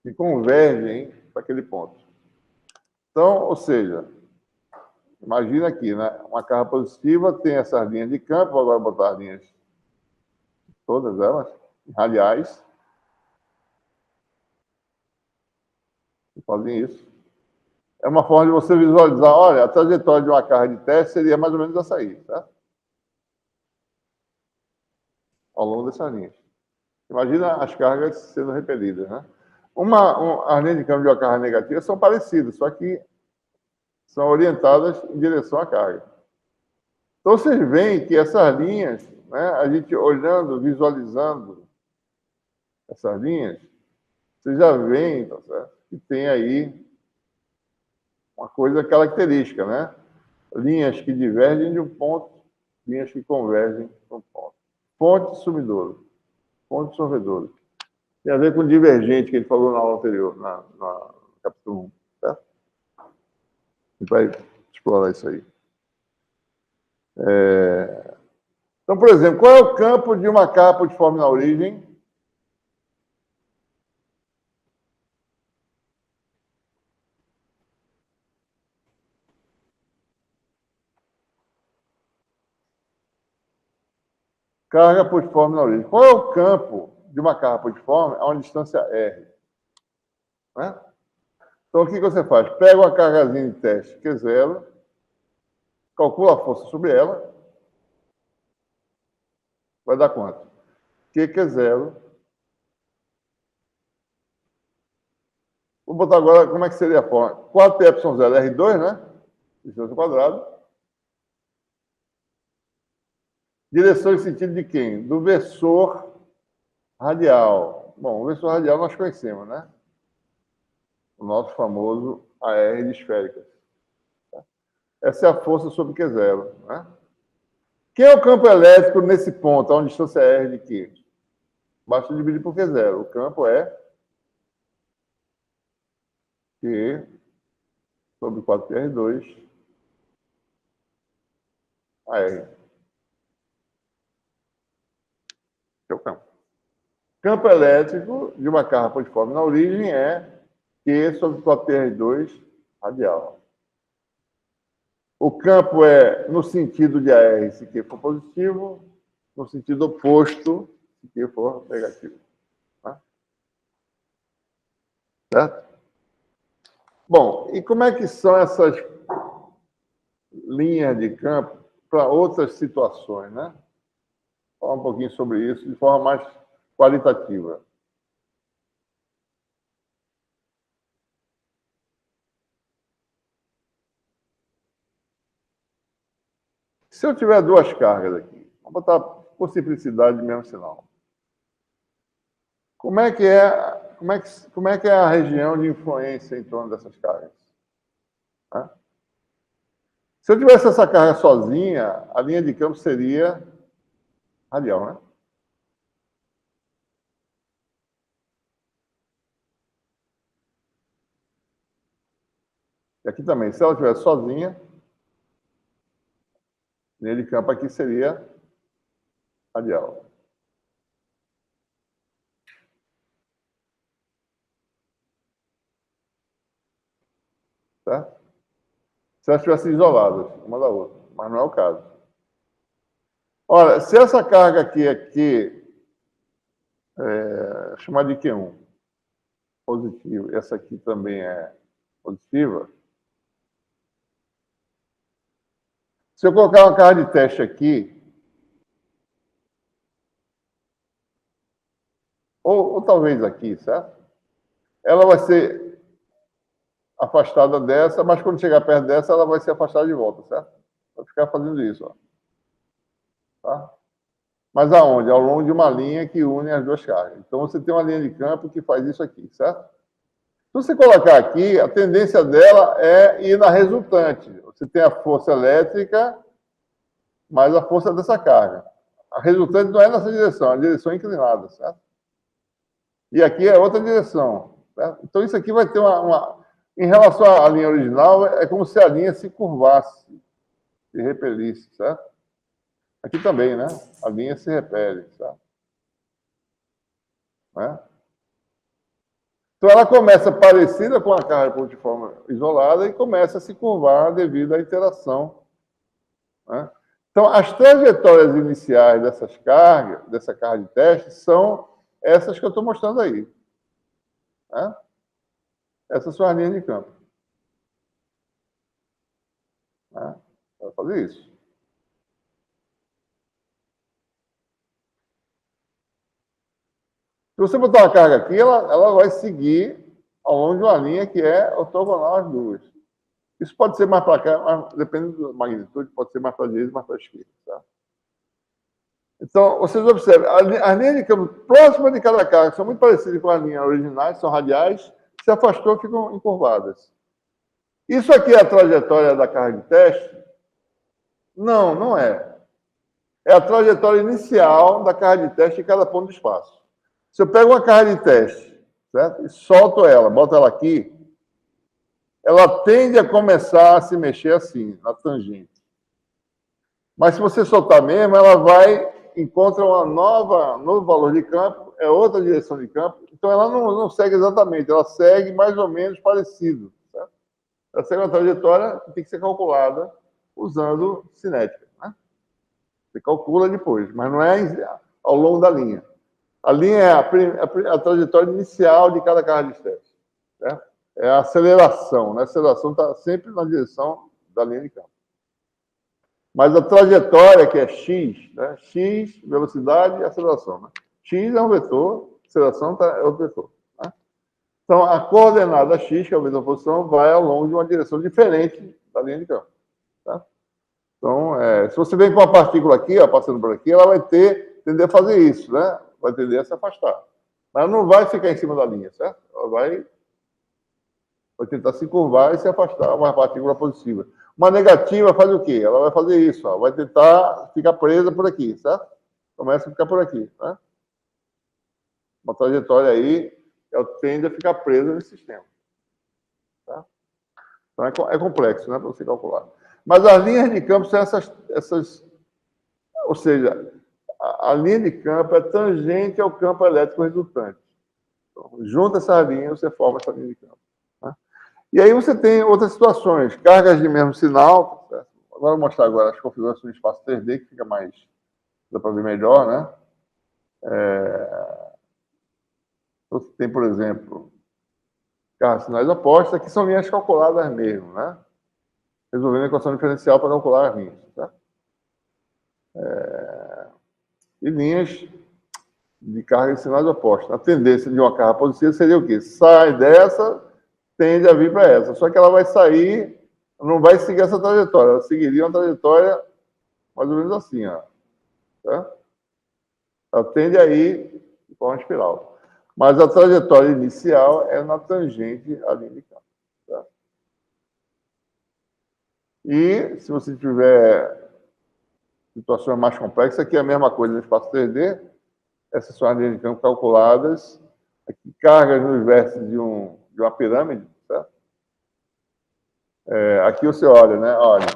que convergem para aquele ponto. Então, ou seja, imagina aqui, né? Uma carga positiva tem essas linhas de campo, vou agora botar as linhas, todas elas, radiais, que fazem isso. É uma forma de você visualizar, olha, a trajetória de uma carga de teste seria mais ou menos essa aí, tá? Ao longo dessas linhas. Imagina as cargas sendo repelidas, né? As linhas de câmbio de uma carga negativa são parecidas, só que são orientadas em direção à carga. Então, vocês veem que essas linhas, né, a gente olhando, visualizando essas linhas, vocês já veem, tá certo? Que tem aí uma coisa característica, né? Linhas que divergem de um ponto, linhas que convergem de um ponto. Fonte sumidouro, fonte sorvedora. Tem a ver com o divergente que ele falou na aula anterior, no capítulo 1, certo? A gente vai explorar isso aí. Então, por exemplo, qual é o campo de uma capa de forma na origem? Carga pulsiforme na origem. Qual é o campo de uma carga pulsiforme a uma distância R? Né? Então, o que você faz? Pega uma cargazinha de teste Q0, calcula a força sobre ela, vai dar quanto? Q0. Vou botar agora como é que seria a forma. 4πε0 R2, né? Distância ao quadrado. Direção e sentido de quem? Do versor radial. Bom, o versor radial nós conhecemos, né? O nosso famoso AR de esféricas. Essa é a força sobre Q0, né? Quem é o campo elétrico nesse ponto, a uma distância R de Q? Basta dividir por Q0. O campo é Q sobre 4πr2 AR. É o campo. Campo elétrico de uma carga podiforme na origem é Q sobre 4πr2 radial. O campo é no sentido de AR se Q for positivo, no sentido oposto se Q for negativo. Tá? Certo? Bom, e como é que são essas linhas de campo para outras situações, né? Falar um pouquinho sobre isso de forma mais qualitativa. Se eu tiver duas cargas aqui, vamos botar por simplicidade mesmo sinal. Como é que é a região de influência em torno dessas cargas? Né? Se eu tivesse essa carga sozinha, a linha de campo seria radial, né? E aqui também, se ela estivesse sozinha, a linha de campo aqui seria radial. Certo? Se elas estivessem isoladas, uma da outra, mas não é o caso. Olha, se essa carga aqui é Q, chamar de Q1, positivo, essa aqui também é positiva, se eu colocar uma carga de teste aqui, ou talvez aqui, certo? Ela vai ser afastada dessa, mas quando chegar perto dessa, ela vai ser afastada de volta, certo? Vai ficar fazendo isso, ó. Tá? Mas aonde? Ao longo de uma linha que une as duas cargas. Então, você tem uma linha de campo que faz isso aqui, certo? Se você colocar aqui, a tendência dela é ir na resultante. Você tem a força elétrica mais a força dessa carga. A resultante não é nessa direção, é a direção inclinada, certo? E aqui é outra direção. Certo? Então, isso aqui vai ter Em relação à linha original, é como se a linha se curvasse, se repelisse, certo? Aqui também, né? A linha se repele, certo? Né? Então, ela começa parecida com a carga pontiforme isolada e começa a se curvar devido à interação. Né? Então, as trajetórias iniciais dessas cargas, dessa carga de teste, são essas que eu estou mostrando aí. Né? Essas são as linhas de campo. Né? Vai fazer isso. você botar uma carga aqui, ela vai seguir ao longo de uma linha que é ortogonal às duas. Isso pode ser mais para cá, mas depende da magnitude, pode ser mais para a direita, mais para a esquerda. Tá? Então, vocês observam, as linhas de campo próximas de cada carga são muito parecidas com as linhas originais, são radiais, se afastou, ficam encurvadas. Isso aqui é a trajetória da carga de teste? Não, não é. É a trajetória inicial da carga de teste em cada ponto do espaço. Se eu pego uma carga de teste, certo? E solto ela, boto ela aqui, ela tende a começar a se mexer assim, na tangente. Mas se você soltar mesmo, ela vai, encontra um novo valor de campo, é outra direção de campo, então ela não segue exatamente, ela segue mais ou menos parecido. Certo? Ela segue uma trajetória que tem que ser calculada usando cinética. Né? Você calcula depois, mas não é ao longo da linha. A linha é a trajetória inicial de cada carga de teste. Certo? É a aceleração. Né? A aceleração está sempre na direção da linha de campo. Mas a trajetória, que é x, né? X, velocidade e aceleração. Né? X é um vetor, aceleração é outro vetor. Né? Então, a coordenada x, que é a vetor posição, vai ao longo de uma direção diferente da linha de campo. Tá? Então, se você vem com uma partícula aqui, ó, passando por aqui, ela vai tender a fazer isso, né? Vai tender a se afastar. Mas ela não vai ficar em cima da linha, certo? Ela vai tentar se curvar e se afastar, uma partícula positiva. Uma negativa faz o quê? Ela vai fazer isso, ó, vai tentar ficar presa por aqui, certo? Começa a ficar por aqui, né? Uma trajetória aí, ela tende a ficar presa nesse sistema. Tá? Então é complexo, né, para você calcular. Mas as linhas de campo são essas ou seja, a linha de campo é tangente ao campo elétrico resultante. Então, junta essa linha, você forma essa linha de campo. Né? E aí você tem outras situações, cargas de mesmo sinal. Certo? Agora eu vou mostrar agora as configurações do espaço 3D, que fica mais... dá para ver melhor, né? Você tem, por exemplo, cargas de sinais opostos, aqui são linhas calculadas mesmo, né? Resolvendo a equação diferencial para calcular as linhas. Tá? E linhas de carga de sinais opostos. A tendência de uma carga positiva seria o quê? Sai dessa, tende a vir para essa. Só que ela vai sair, não vai seguir essa trajetória. Ela seguiria uma trajetória mais ou menos assim, ó. Tá? Ela tende a ir de forma espiral. Mas a trajetória inicial é na tangente à linha de campo. Tá? E se você tiver situações mais complexas, aqui é a mesma coisa no espaço 3D. Essas são as linhas de campo calculadas. Aqui, cargas nos vértices de uma pirâmide. Certo? Aqui você olha, né? Olha,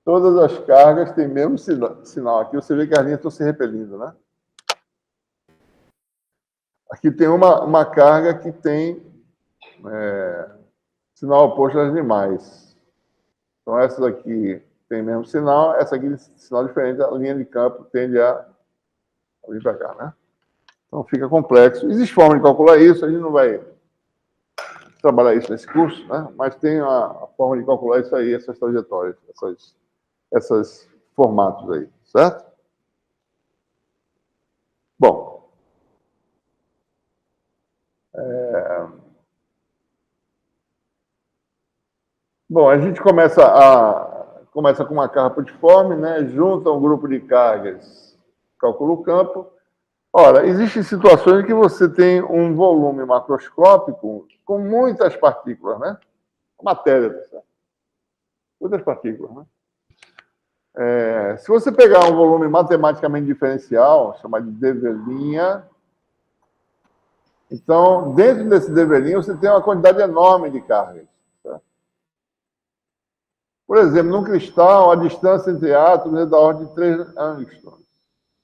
todas as cargas têm o mesmo sinal. Aqui você vê que as linhas estão se repelindo, né? Aqui tem uma carga que tem sinal oposto às demais. Então, essas aqui tem o mesmo sinal, essa aqui tem sinal diferente, a linha de campo tende a vir para cá, né? Então, fica complexo. Existe forma de calcular isso, a gente não vai trabalhar isso nesse curso, né? Mas tem a forma de calcular isso aí, essas trajetórias, esses formatos aí, certo? Bom. Bom, a gente começa com uma carga putiforme, né? Junta um grupo de cargas, calcula o campo. Ora, existem situações em que você tem um volume macroscópico com muitas partículas, né? Matéria, certo? Muitas partículas, né? Se você pegar um volume matematicamente diferencial, chamado de develinha, então, dentro desse develinho, você tem uma quantidade enorme de cargas. Certo? Por exemplo, num cristal, a distância entre átomos é da ordem de 3 angstroms.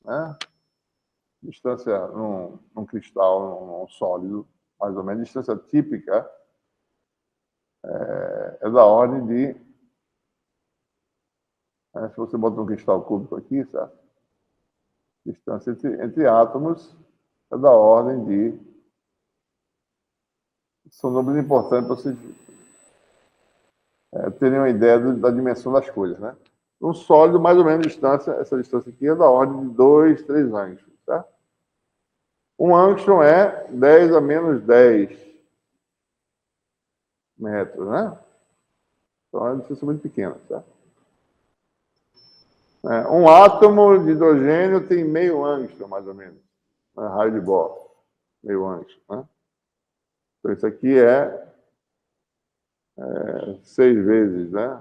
Né? Distância num cristal, num sólido, mais ou menos, a distância típica é da ordem de... se você botar um cristal cúbico aqui, certo? Distância entre átomos é da ordem de... São números importantes para vocês terem uma ideia da dimensão das coisas, né? Um sólido, mais ou menos, essa distância aqui é da ordem de 2, 3 anos, tá? Um angstrom é 10 a menos 10 metros, né? Então, é uma distância muito pequena, tá? Um átomo de hidrogênio tem meio angstrom, mais ou menos. Raio de Bohr, meio angstrom, né? Então, isso aqui é 6 vezes, né?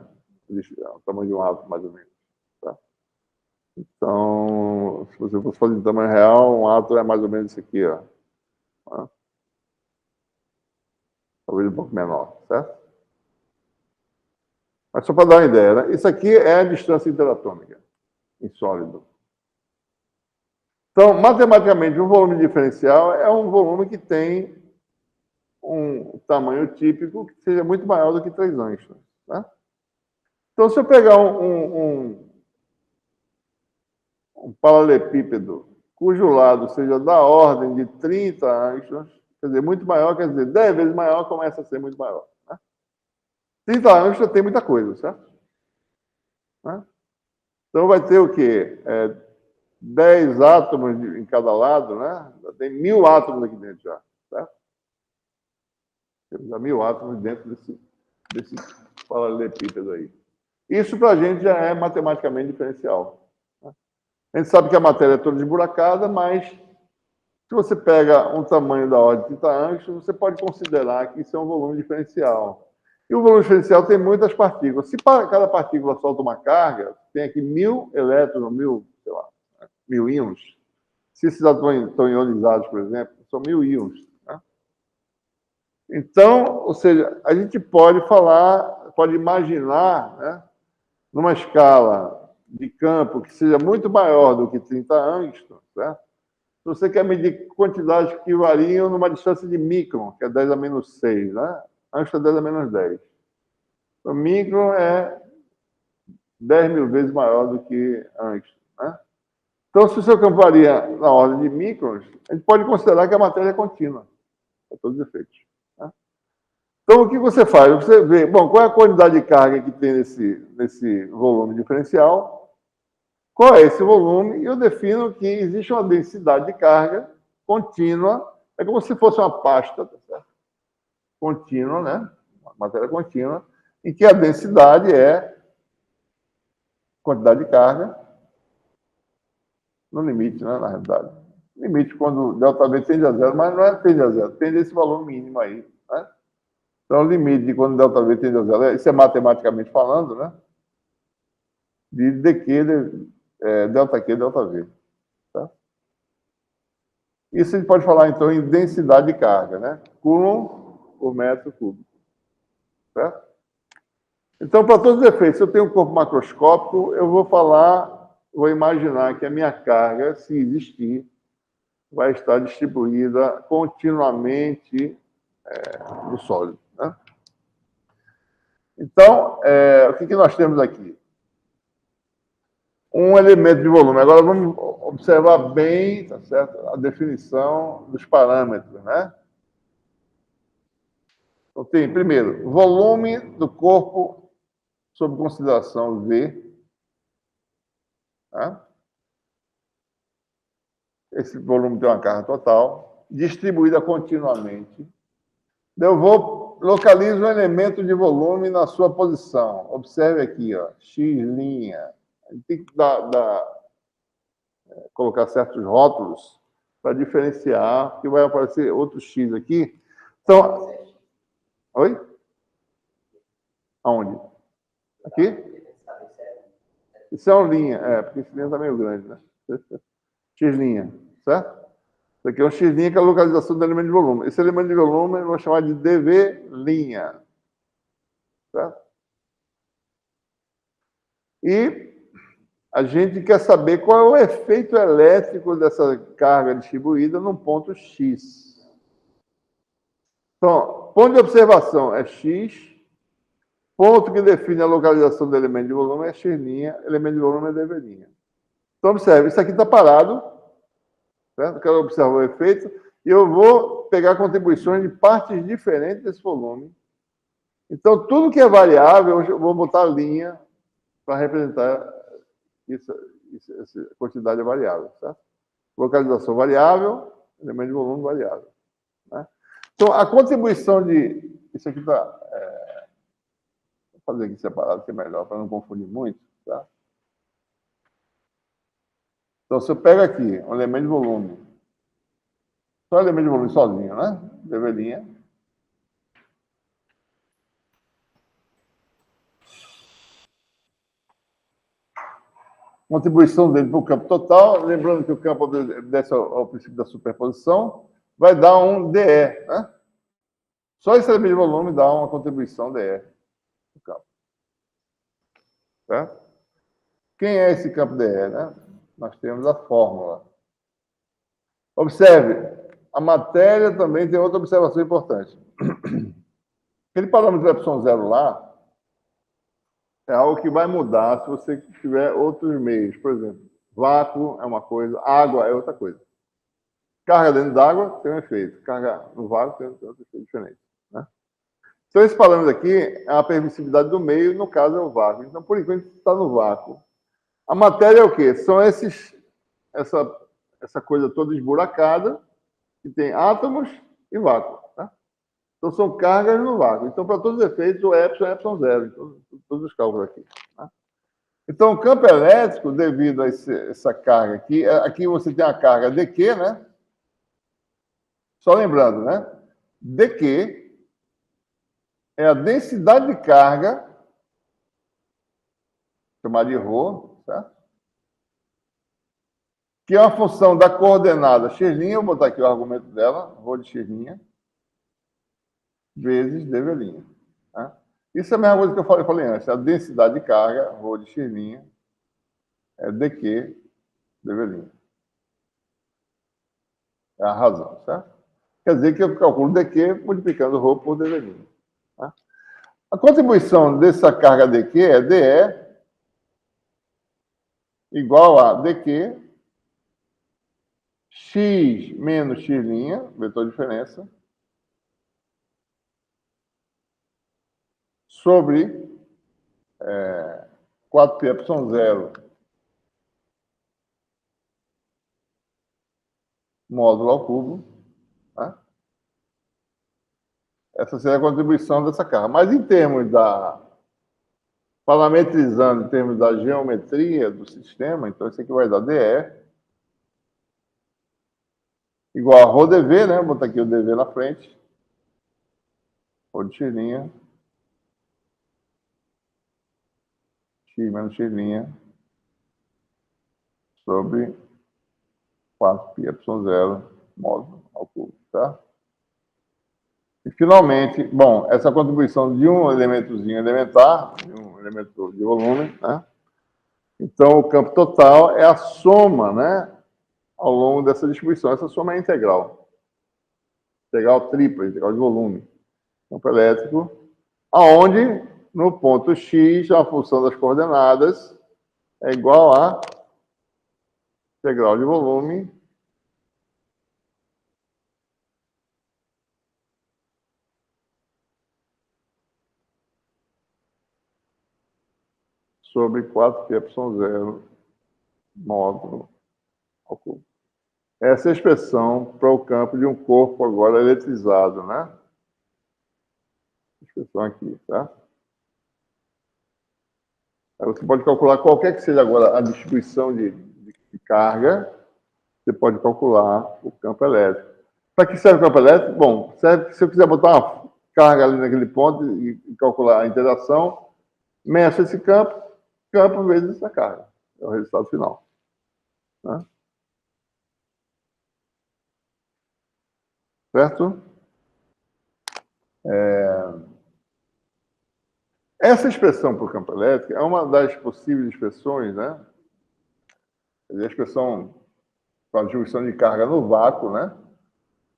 O tamanho de um átomo, mais ou menos. Tá? Então, se você fosse fazer de tamanho real, um átomo é mais ou menos isso aqui, ó. Tá? Talvez um pouco menor, certo? Mas só para dar uma ideia, né? Isso aqui é a distância interatômica em sólido. Então, matematicamente, um volume diferencial é um volume que tem um tamanho típico que seja muito maior do que 3 angstroms. Né? Então, se eu pegar um paralelepípedo cujo lado seja da ordem de 30 angstroms, quer dizer, muito maior, quer dizer, 10 vezes maior, começa a ser muito maior. Né? 30 angstroms tem muita coisa, certo? Né? Então, vai ter o quê? 10 átomos em cada lado, né? Tem 1000 átomos aqui dentro já, certo? Temos já 1000 átomos dentro desse paralelepípedo aí. Isso para a gente já é matematicamente diferencial. Né? A gente sabe que a matéria é toda esburacada, mas se você pega um tamanho da ordem de 30 angstroms, você pode considerar que isso é um volume diferencial. E o volume diferencial tem muitas partículas. Se cada partícula solta uma carga, tem aqui 1000 elétrons, 1000, sei lá, 1000 íons. Se esses átomos estão ionizados, por exemplo, são 1000 íons. Né? Então, ou seja, a gente pode falar, pode imaginar, né, numa escala de campo que seja muito maior do que 30 angstroms, certo? Se você quer medir quantidades que variam numa distância de micron, que é 10 a menos 6, né? Angstrom é 10 a menos 10. O micron é 10.000 vezes maior do que angstrom, né? Então, se o seu campo varia na ordem de microns, a gente pode considerar que a matéria é contínua, para todos os efeitos. Né? Então, o que você faz? Você vê, bom, qual é a quantidade de carga que tem nesse volume diferencial? Qual é esse volume? E eu defino que existe uma densidade de carga contínua, é como se fosse uma pasta, tá certo? Contínua, né? Uma matéria contínua, em que a densidade é quantidade de carga no limite, né, na realidade. Limite quando ΔV tende a zero, mas não é tende a zero, tende a esse valor mínimo aí. Né? Então, o limite de quando ΔV tende a zero, isso é matematicamente falando, né? De dq, ΔQ, ΔV. Tá? Isso a gente pode falar, então, em densidade de carga, né? Coulomb por metro cúbico. Certo? Então, para todos os efeitos, se eu tenho um corpo macroscópico, eu vou imaginar que a minha carga, se existir, vai estar distribuída continuamente no sólido. Né? Então, o que nós temos aqui? Um elemento de volume. Agora vamos observar bem, tá certo? A definição dos parâmetros, né? Então, tem, primeiro, volume do corpo sob consideração V. Tá? Esse volume tem uma carga total, distribuída continuamente. Localizo um elemento de volume na sua posição. Observe aqui, ó, x'. A gente tem que colocar certos rótulos para diferenciar, porque vai aparecer outro x aqui. Então, oi? Aonde? Aqui? Isso é uma linha, porque esse linha está meio grande, né? X', certo? Isso aqui é um x', que é a localização do elemento de volume. Esse elemento de volume eu vou chamar de dV'. Certo? E a gente quer saber qual é o efeito elétrico dessa carga distribuída num ponto X. Então, ponto de observação é X, ponto que define a localização do elemento de volume é x', elemento de volume é dV'. Então, observe, isso aqui está parado, certo? Eu quero observar o efeito, e eu vou pegar contribuições de partes diferentes desse volume. Então, tudo que é variável, eu vou botar linha para representar essa quantidade variável, certo? Localização variável, elemento de volume variável. Né? Então, a contribuição de... Isso aqui está... Vou fazer aqui separado, que é melhor, para não confundir muito. Tá? Então, se eu pego aqui um elemento de volume, só elemento de volume sozinho, né? Deveria. Contribuição dele para o campo total, lembrando que o campo obedece ao princípio da superposição, vai dar um DE, né? Só esse elemento de volume dá uma contribuição DE no campo. Certo? Quem é esse campo DE, né? Nós temos a fórmula. Observe, a matéria também tem outra observação importante. Aquele parâmetro epsilon zero lá é algo que vai mudar se você tiver outros meios. Por exemplo, vácuo é uma coisa, água é outra coisa. Carga dentro d'água tem um efeito, carga no vácuo tem outro efeito diferente. Né? Então, esse parâmetro aqui é a permissividade do meio, no caso é o vácuo. Então, por enquanto, está no vácuo. A matéria é o quê? São essa coisa toda esburacada, que tem átomos e vácuo. Tá? Então, são cargas no vácuo. Então, para todos os efeitos, o epsilon é epsilon zero, então, todos os cálculos aqui. Tá? Então, o campo elétrico, devido a essa carga aqui você tem a carga dQ, né? Só lembrando, né? dQ é a densidade de carga, chamada de ρ, certo? Que é uma função da coordenada x', vou botar aqui o argumento dela, ρ de x', vezes dV'. Tá? Isso é a mesma coisa que eu falei antes, a densidade de carga, ρ de x', é dQ dV'. É a razão, certo? Quer dizer que eu calculo dQ multiplicando ρ por dV'. Tá? A contribuição dessa carga dQ é dE igual a dQ x menos x', vetor de diferença, sobre 4πε0 módulo ao cubo. Tá? Essa seria a contribuição dessa carga. Mas em termos parametrizando em termos da geometria do sistema, então isso aqui vai dar dE igual a ρdV, né? Vou botar aqui o dV na frente. Ρ de x', x menos x' sobre 4πε0 módulo ao cubo, tá? E, finalmente, bom, essa contribuição de um elementozinho elementar, de um elemento de volume, né? Então, o campo total é a soma, né? Ao longo dessa distribuição. Essa soma é integral. Integral tripla, integral de volume. Campo elétrico, aonde, no ponto x, a função das coordenadas é igual a integral de volume sobre 4πε0 módulo ao cubo. Essa é a expressão para o campo de um corpo agora eletrizado, né? Expressão aqui, tá? Aí você pode calcular qualquer que seja agora a distribuição de carga, você pode calcular o campo elétrico. Para que serve o campo elétrico? Bom, serve se eu quiser botar uma carga ali naquele ponto e calcular a interação, meço esse campo vezes essa carga. É o resultado final. Né? Certo? Essa expressão para o campo elétrico é uma das possíveis expressões, né? A expressão para a distribuição de carga no vácuo, né?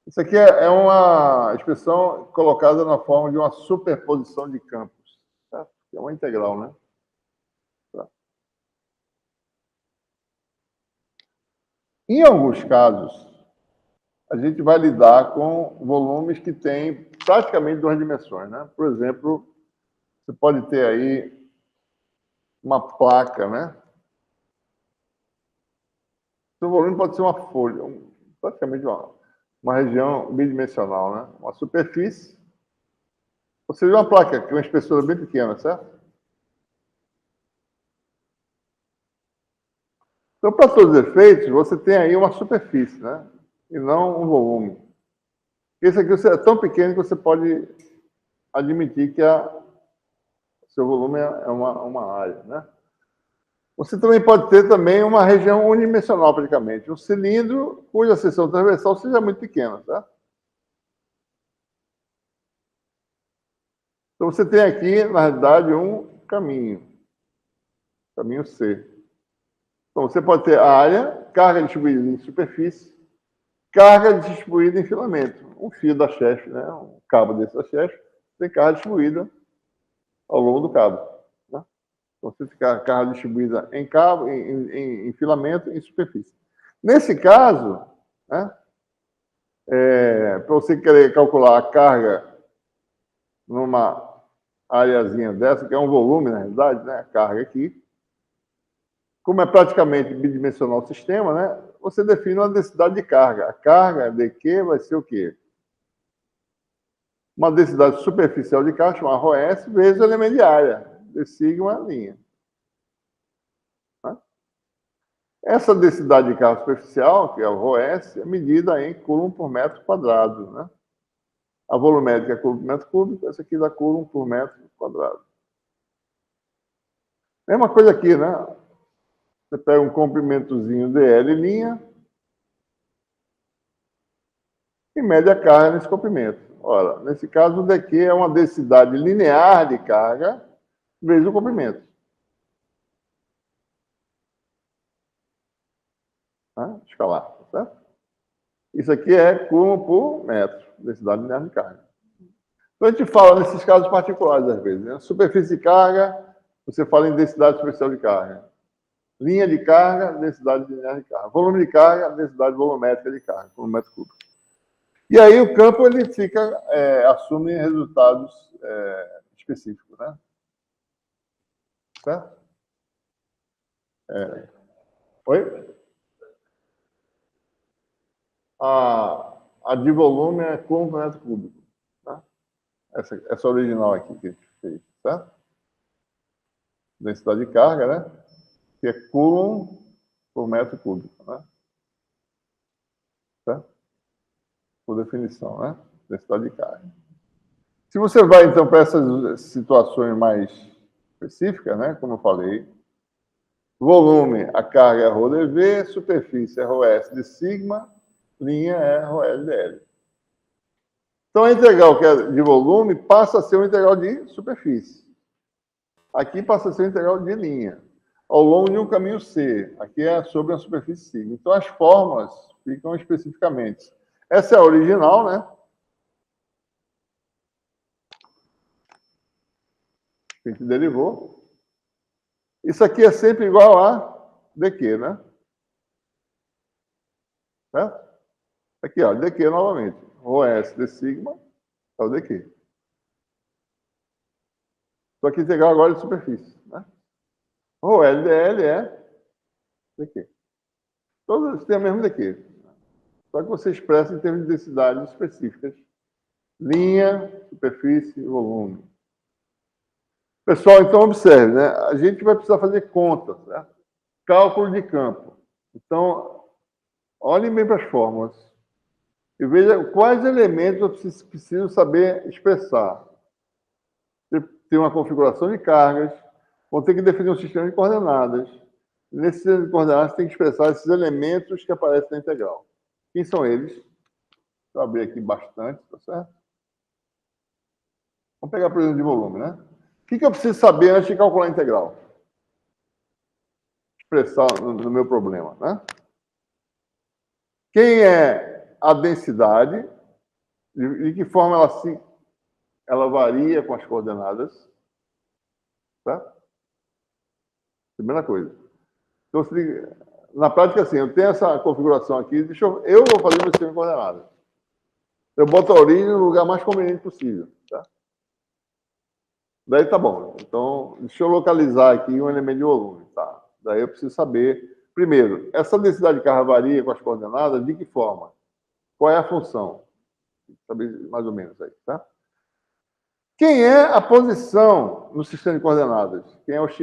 Isso aqui é uma expressão colocada na forma de uma superposição de campos. Tá? É uma integral, né? Tá. Em alguns casos, a gente vai lidar com volumes que têm praticamente duas dimensões, né? Por exemplo, você pode ter aí uma placa, né? O volume pode ser uma folha, praticamente uma. uma região bidimensional, né? Uma superfície, ou seja, uma placa com uma espessura bem pequena, certo? Então, para todos os efeitos, você tem aí uma superfície, né? E não um volume. Esse aqui é tão pequeno que você pode admitir que o seu volume é uma área, né? Você também pode ter também uma região unidimensional, praticamente. Um cilindro cuja seção transversal seja muito pequena, tá? Então, você tem aqui, na realidade, um caminho C. Então, você pode ter área, carga distribuída em superfície, carga distribuída em filamento. Um fio da chefe, né? Um cabo desse da chefe, tem carga distribuída ao longo do cabo. Né? Então, você tem carga distribuída em cabo, em filamento e em superfície. Nesse caso, né? Para você querer calcular a carga numa areazinha dessa, que é um volume, na realidade, né? A carga aqui. Como é praticamente bidimensional o sistema, né? Você define uma densidade de carga. A carga de Q vai ser o quê? Uma densidade superficial de carga, chamada ρS, vezes o elemento de área, de sigma linha. Né? Essa densidade de carga superficial, que é o ρS, é medida em coulomb por metro quadrado. Né? A volumétrica é coulomb por metro cúbico, essa aqui dá coulomb por metro quadrado. Mesma coisa aqui, né? Você pega um comprimentozinho dl', e mede a carga nesse comprimento. Ora, nesse caso, o dq é uma densidade linear de carga vezes o comprimento. Tá? Escalar, certo? Isso aqui é coulomb por metro, densidade linear de carga. Então, a gente fala nesses casos particulares, às vezes. Né? Superfície de carga, você fala em densidade superficial de carga. Linha de carga, densidade linear de carga. Volume de carga, densidade volumétrica de carga, por metro cúbico. E aí o campo ele assume resultados específicos, né? Certo? Oi? A de volume é coulomb por metro cúbico. Tá? Essa original aqui que a gente fez, certo? Densidade de carga, né? Que é coulomb por metro cúbico, né? Certo? Por definição, né? Densidade de carga. Se você vai, então, para essas situações mais específicas, né? Como eu falei, volume, a carga é ρdV, superfície é ρS de sigma, linha é ρLdL. Então, a integral que é de volume passa a ser uma integral de superfície. Aqui passa a ser uma integral de linha, ao longo de um caminho C. Aqui é sobre a superfície sigma. Então, as fórmulas ficam especificamente. Essa é a original, né? Que a gente derivou. Isso aqui é sempre igual a dq, né? Certo? Aqui, ó, dq novamente. ρS de sigma é o dq. Só que integral agora de superfície, né? ρLdL é dq. Todos têm o mesmo dq. Só que você expressa em termos de densidades específicas. Linha, superfície, volume. Pessoal, então observe, né? A gente vai precisar fazer contas, né? Cálculo de campo. Então, olhem bem para as fórmulas e veja quais elementos eu preciso saber expressar. Tem uma configuração de cargas, vão ter que definir um sistema de coordenadas. Nesse sistema de coordenadas, você tem que expressar esses elementos que aparecem na integral. Quem são eles? Deixa eu abrir aqui bastante, tá certo? Vamos pegar, por exemplo, de volume, né? O que eu preciso saber antes de calcular a integral? Expressar no meu problema, né? Quem é a densidade? De que forma ela varia com as coordenadas? Tá? Primeira coisa. Então, na prática, assim, eu tenho essa configuração aqui, eu vou fazer meu sistema de coordenadas. Eu boto a origem no lugar mais conveniente possível. Tá? Daí tá bom. Então, deixa eu localizar aqui um elemento de volume. Tá? Daí eu preciso saber, primeiro, essa densidade de carga varia com as coordenadas, de que forma? Qual é a função? Saber mais ou menos aí, tá? Quem é a posição no sistema de coordenadas? Quem é o x'?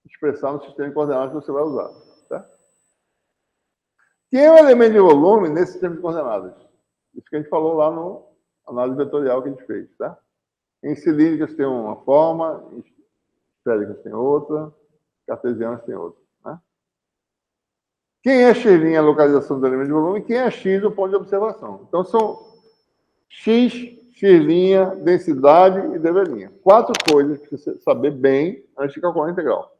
Expressar no sistema de coordenadas que você vai usar, tá? Quem é o elemento de volume nesse sistema de coordenadas? Isso que a gente falou lá no análise vetorial que a gente fez, tá? Em cilíndricas tem uma forma, em esféricas tem outra, cartesianas tem outra, né? Quem é x' a localização do elemento de volume e quem é x o ponto de observação. Então, são x, x', densidade e dV'. 4 coisas que você saber bem antes de calcular a integral.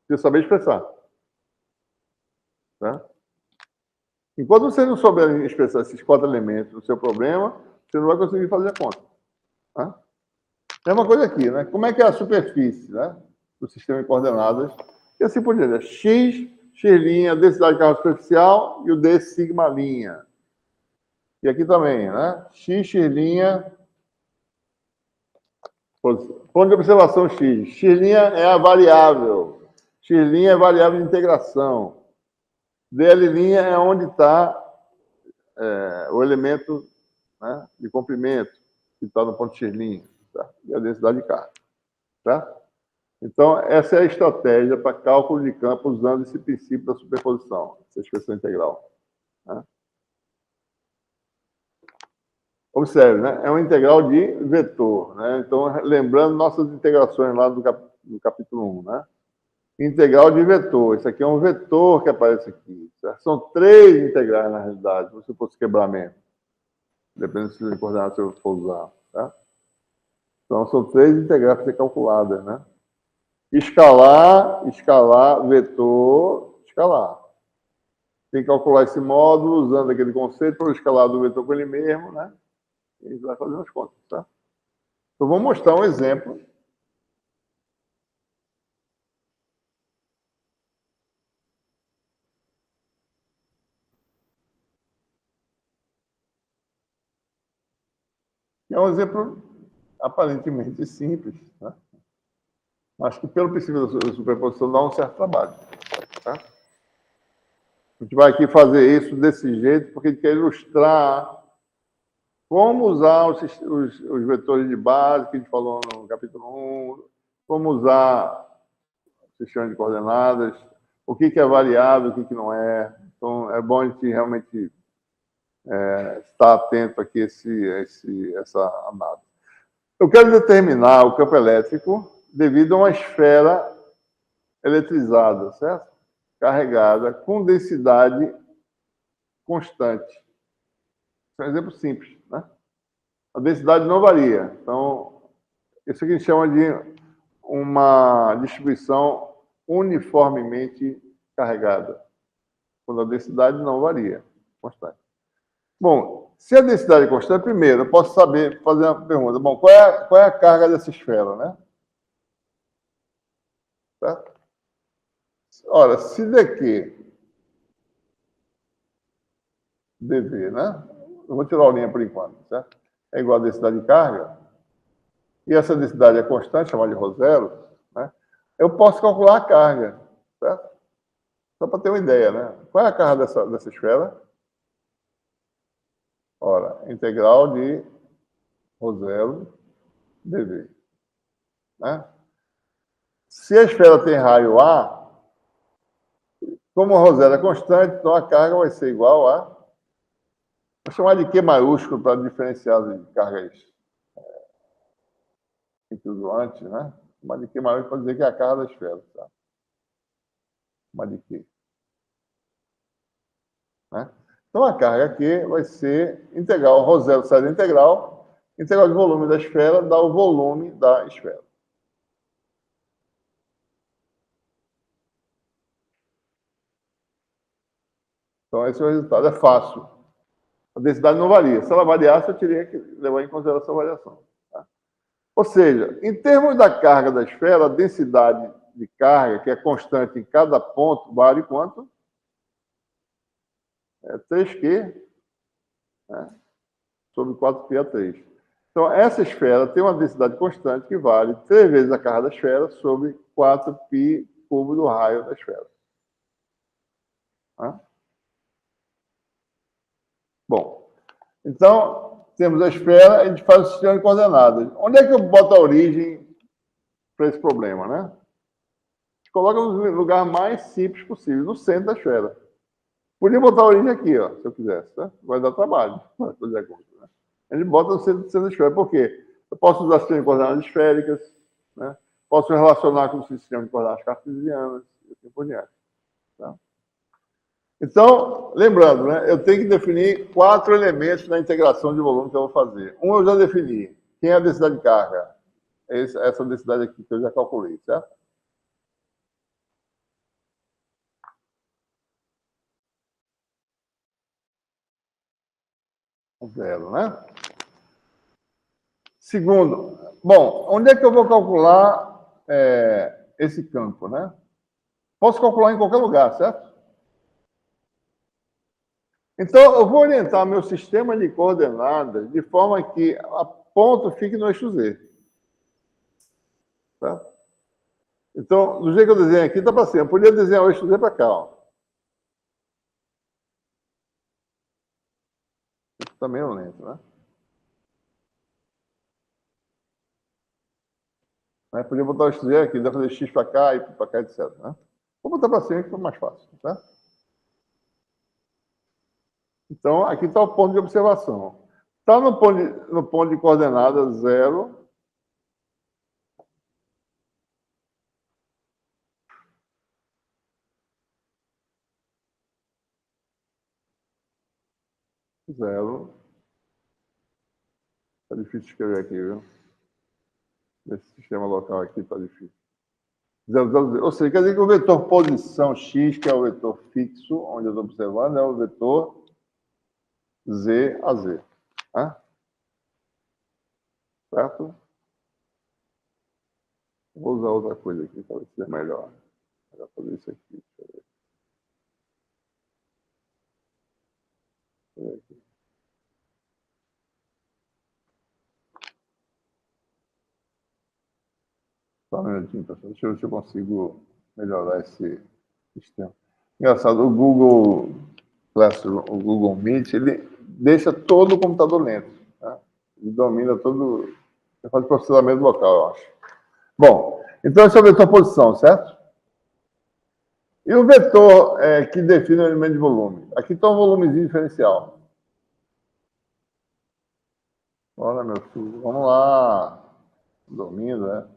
Precisa saber expressar. Tá? Enquanto você não souber expressar esses 4 elementos no seu problema, você não vai conseguir fazer a conta. Tá? É uma coisa aqui, né? Como é que é a superfície, né, do sistema de coordenadas? E assim por diante. X, x', a densidade de carga superficial e o d sigma'. E aqui também, né? X', ponto de observação x. X' é a variável. X' é variável de integração. DL' é onde está o elemento, né, de comprimento, que está no ponto x', tá? E a densidade de carga. Tá? Então, essa é a estratégia para cálculo de campo usando esse princípio da superposição, essa expressão integral. Né? Observe, né? É uma integral de vetor. Né? Então, lembrando nossas integrações lá do capítulo 1. Né? Integral de vetor. Isso aqui é um vetor que aparece aqui. Certo? São 3 integrais, na realidade, se você fosse quebramento. Dependendo se de coordenadas você for usar. Tá? Então, são 3 integrais para ser calculadas. Né? Escalar, escalar, vetor, escalar. Tem que calcular esse módulo usando aquele conceito para o escalar do vetor com ele mesmo, né? E a gente vai fazer as contas, tá? Então, vou mostrar um exemplo. É um exemplo aparentemente simples, né? Mas que, pelo princípio da superposição, dá um certo trabalho. Tá? A gente vai aqui fazer isso desse jeito, porque a gente quer ilustrar como usar os vetores de base, que a gente falou no capítulo 1, como usar o sistema de coordenadas, o que é variável, o que não é. Então, é bom a gente realmente estar atento aqui a essa análise. Eu quero determinar o campo elétrico devido a uma esfera eletrizada, certo? Carregada, com densidade constante. Esse é um exemplo simples, né? A densidade não varia. Então, isso aqui a gente chama de uma distribuição uniformemente carregada, quando a densidade não varia, constante. Bom, se a densidade é constante, primeiro, eu posso fazer uma pergunta. Bom, qual é a carga dessa esfera, né? Certo? Ora, se dq dv, né? Eu vou tirar a linha por enquanto, certo? É igual a densidade de carga, e essa densidade é constante, chamada de ρ0, né? Eu posso calcular a carga, certo? Só para ter uma ideia, né? Qual é a carga dessa esfera? Ora, integral de ρ0 dv. Né? Se a esfera tem raio A, como o ρ0 é constante, então a carga vai ser igual a... Vou chamar de Q maiúsculo para diferenciar de cargas antes, né? Chamar de Q maiúsculo para dizer que é a carga da esfera. Tá? Chamar de Q. Né? Então a carga aqui vai ser integral, ρ0 sai da integral de volume da esfera dá o volume da esfera. Então esse é o resultado, é fácil. A densidade não varia. Se ela variasse, eu teria que levar em consideração a variação. Tá? Ou seja, em termos da carga da esfera, a densidade de carga, que é constante em cada ponto, vale quanto? É 3Q, né? Sobre 4π3. Então, essa esfera tem uma densidade constante que vale 3 vezes a carga da esfera sobre 4π cubo do raio da esfera. Tá? Bom, então, temos a esfera, a gente faz o sistema de coordenadas. Onde é que eu boto a origem para esse problema, né? A gente coloca no lugar mais simples possível, no centro da esfera. Podia botar a origem aqui, ó, se eu quisesse, tá? Vai dar trabalho, fazer a conta, né? A gente bota no centro da esfera. Por quê? Eu posso usar sistema de coordenadas esféricas, né? Posso relacionar com o sistema de coordenadas cartesianas, e assim por diante. Tá? Então, lembrando, né, eu tenho que definir 4 elementos na integração de volume que eu vou fazer. Um eu já defini. Quem é a densidade de carga? Essa densidade aqui que eu já calculei, certo? Zero, né? Segundo, bom, onde é que eu vou calcular esse campo, né? Posso calcular em qualquer lugar, certo? Então, eu vou orientar meu sistema de coordenadas de forma que a ponta fique no eixo Z. Tá? Então, do jeito que eu desenho aqui, está para cima. Eu podia desenhar o eixo Z para cá. Ó. Isso também é lento, né? Podia botar o eixo Z aqui, dá para fazer X para cá, e para cá, etc. Né? Vou botar para cima que fica mais fácil. Tá? Então, aqui está o ponto de observação. Está no ponto de coordenada 0. Zero. Está difícil escrever aqui, viu? Esse sistema local aqui está difícil. 0, 0, 0. Ou seja, quer dizer que o vetor posição x, que é o vetor fixo, onde eu estou observando, é o vetor z a z. Né? Certo? Vou usar outra coisa aqui para ver se é melhor. Vou fazer isso aqui. Deixa eu ver aqui. Só um minutinho, pessoal. Deixa eu ver se eu consigo melhorar esse sistema. Engraçado, o Google Classroom, o Google Meet, ele deixa todo o computador lento. Né? Ele domina todo... Ele faz processamento local, eu acho. Bom, então esse é o vetor posição, certo? E o vetor que define o elemento de volume? Aqui está um volumezinho diferencial. Olha, meu filho, vamos lá. Dormindo, né?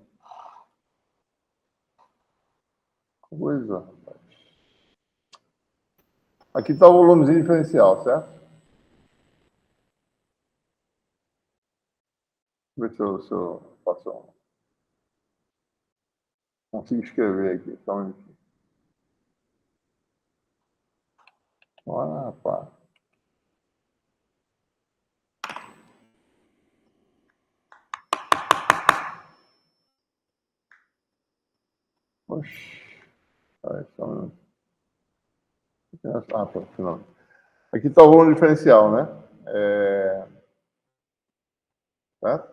Coisa. Aqui está o volumezinho diferencial, certo? Deixa eu ver se eu faço um... Consigo escrever aqui. Só um minutinho. Olha, rapaz. Oxi. Aí, só um minuto. Ah, tá, final. Aqui está o volume diferencial, né? Certo?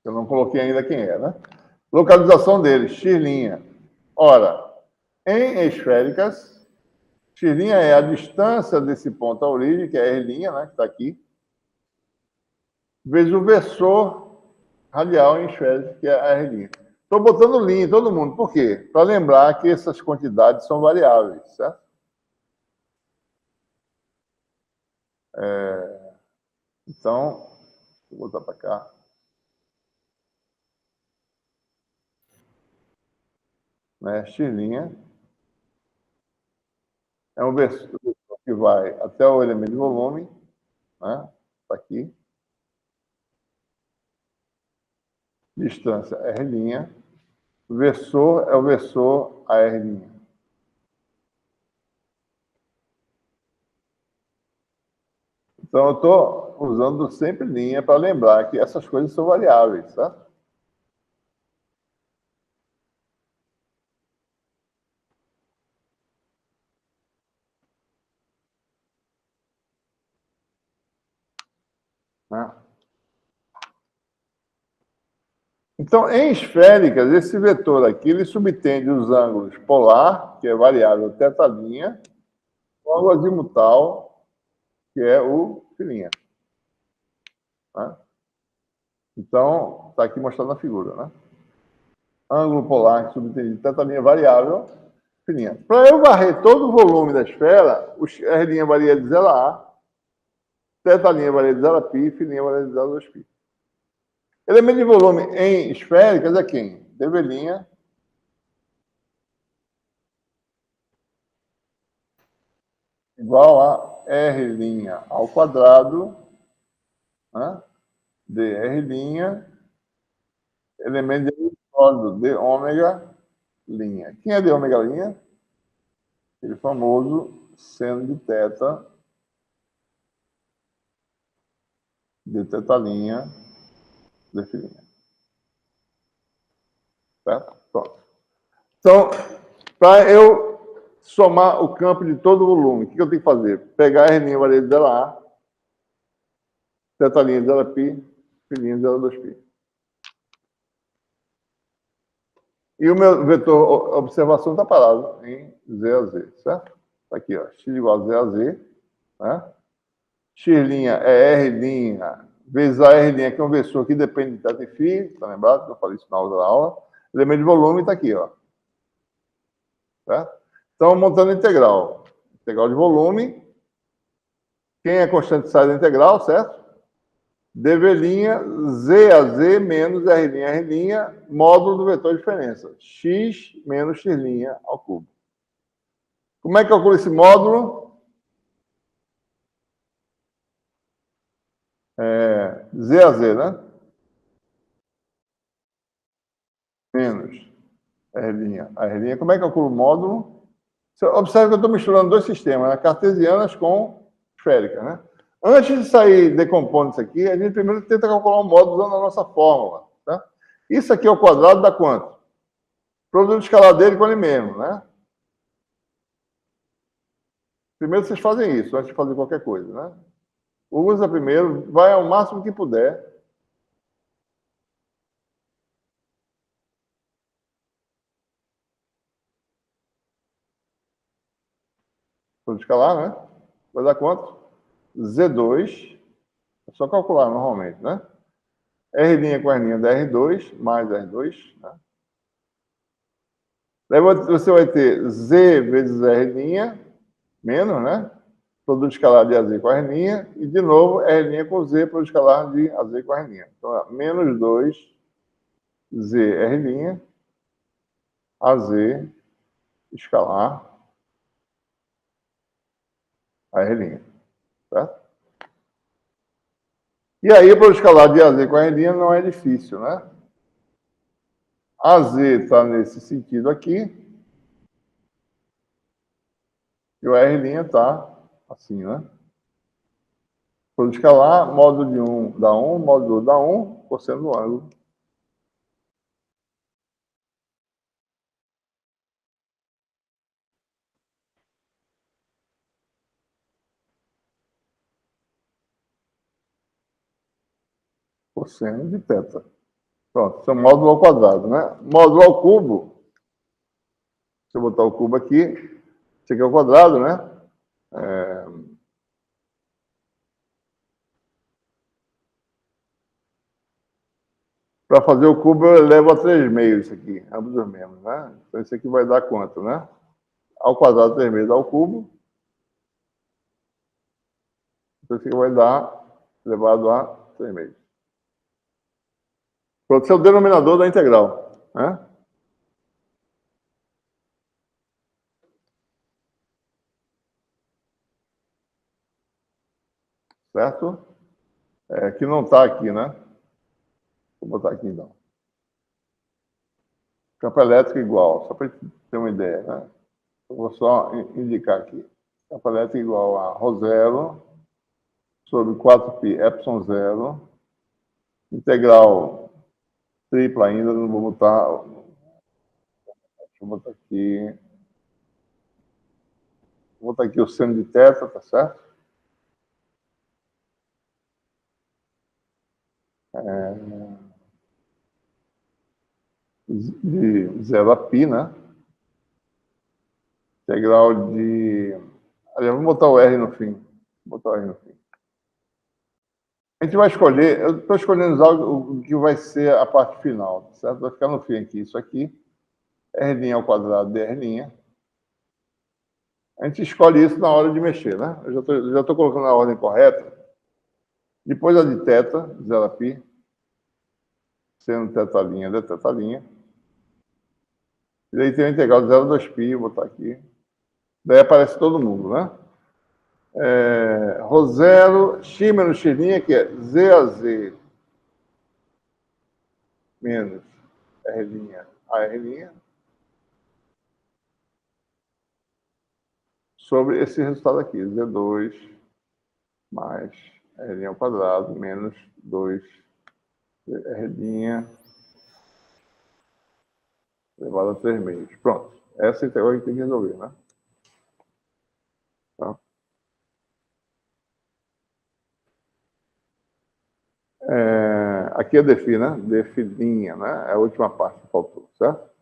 Eu não coloquei ainda quem é, né? Localização dele, x'. Ora, em esféricas, x' é a distância desse ponto à origem, que é R', né, que está aqui, vezes o versor radial em esféricas, que é a R'. Estou botando linha em todo mundo. Por quê? Para lembrar que essas quantidades são variáveis, certo? Então, vou botar para cá. Né, x' é um versor que vai até o elemento de volume, né? Está aqui. Distância R'. Versor é o versor a R'. Então, eu estou usando sempre linha para lembrar que essas coisas são variáveis, certo? Né? Então, em esféricas, esse vetor aqui, ele subtende os ângulos polar, que é variável θ', o ângulo azimutal, que é o filinha. Né? Então, está aqui mostrando a figura. Né? Ângulo polar subentendido, teta linha variável, filinha. Para eu varrer todo o volume da esfera, a R' varia de 0 a A, teta linha varia de 0 a π, filinha varia de 0 a 2π. Elemento de volume em esféricas é quem? dV' igual a R' ao quadrado, né? dR', elemento de sólido, d ômega linha. Quem é d ômega linha? Aquele famoso seno de θ de θ linha de filinha. Certo? Pronto. Então, para eu somar o campo de todo o volume, o que eu tenho que fazer? Pegar a R' varia de 0 a A, θ linha de 0 a π, filinha de 0 a 2π. E o meu vetor observação está parado em Z a Z, certo? Está aqui, ó, x igual a Z a Z, né? X' é R' vezes a R', que é um vetor que depende de θ e φ, tá lembrado? Eu falei isso na outra aula. Elemento de volume está aqui, ó. Certo? Então, montando a integral. Integral de volume. Quem é constante sai da integral, certo? dV' Z a Z menos R', módulo do vetor de diferença. X menos X' ao cubo. Como é que calcula esse módulo? Z a Z, né? Menos R'. A R', como é que calcula o módulo? Observe que eu estou misturando dois sistemas, né? Cartesianas com esféricas, né? Antes de sair decompondo isso aqui, a gente primeiro tenta calcular o módulo usando a nossa fórmula. Tá? Isso aqui ao quadrado dá quanto? Produto escalar dele com ele mesmo, né? Primeiro vocês fazem isso, antes de fazer qualquer coisa, né? Usa primeiro, vai ao máximo que puder. Produto escalar, né? Vai dar quanto? Z2. É só calcular normalmente, né? R' com R' dá R2, mais R2, né? Daí você vai ter Z vezes R', menos, né? Produto escalar de AZ com a R', e de novo R' com Z, produto escalar de AZ com a R'. Então, é menos 2 ZR', AZ escalar a R'. Certo? E aí, o produto escalar de AZ com a R' não é difícil, né? AZ está nesse sentido aqui, e o R' está assim, né? Produto escalar, módulo de 1 dá 1, módulo do outro dá 1, cosseno do ângulo. Cosseno de θ. Pronto, isso é módulo ao quadrado, né? Módulo ao cubo. Se eu botar o cubo aqui, esse aqui é o quadrado, né? Para fazer o cubo, eu levo a 3 meios isso aqui, ambos os mesmos, né? Então, isso aqui vai dar quanto, né? Ao quadrado, 3 meios ao cubo. Então, isso aqui vai dar elevado a 3 meios. Pronto, esse é o denominador da integral, né? Certo? Que não está aqui, né? Vou botar aqui, então. Campo elétrico igual, só para ter uma ideia, né? Eu vou só indicar aqui. Campo elétrico igual a Ρ0 sobre 4π epsilon 0, integral tripla ainda, não vou botar. Deixa eu botar aqui. Vou botar aqui o seno de θ, tá certo? De 0 a π, né? Integral de. Aliás, vamos botar o R no fim. Vou botar aí no fim. A gente vai escolher, eu estou escolhendo o que vai ser a parte final, certo? Vai ficar no fim aqui, isso aqui, R' ao quadrado de R'. A gente escolhe isso na hora de mexer, né? Eu já estou colocando na ordem correta. Depois a de θ, 0π, sendo θ' de θ'. E daí tem a integral de 0 a 2π, vou botar aqui. Daí aparece todo mundo, né? Rho 0, x menos x', que é z a z menos R' a R', sobre esse resultado aqui, Z2 mais R' ao quadrado menos 2R' elevado a 3 meios. Pronto. Essa integral a gente tem que resolver, né? Tá? Aqui é dφ, né? Dφ', né? É a última parte que faltou, certo?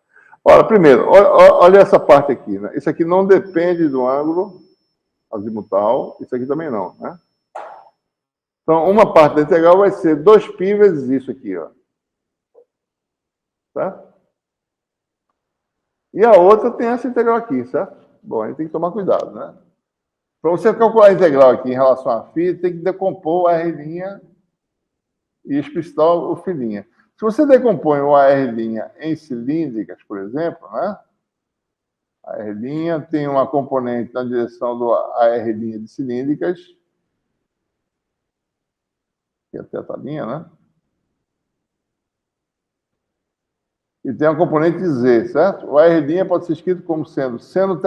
Ora, primeiro, olha essa parte aqui, né? Isso aqui não depende do ângulo azimutal, isso aqui também não, né? Então, uma parte da integral vai ser 2π vezes isso aqui, ó. Certo? E a outra tem essa integral aqui, certo? Bom, a gente tem que tomar cuidado, né? Para você calcular a integral aqui em relação a φ, tem que decompor o R' e explicitar o φ'. Se você decompõe o R' em cilíndricas, por exemplo, né? A R' tem uma componente na direção do AR' de cilíndricas, que é a θ', né? E tem a componente Z, certo? O R' pode ser escrito como sendo seno θ'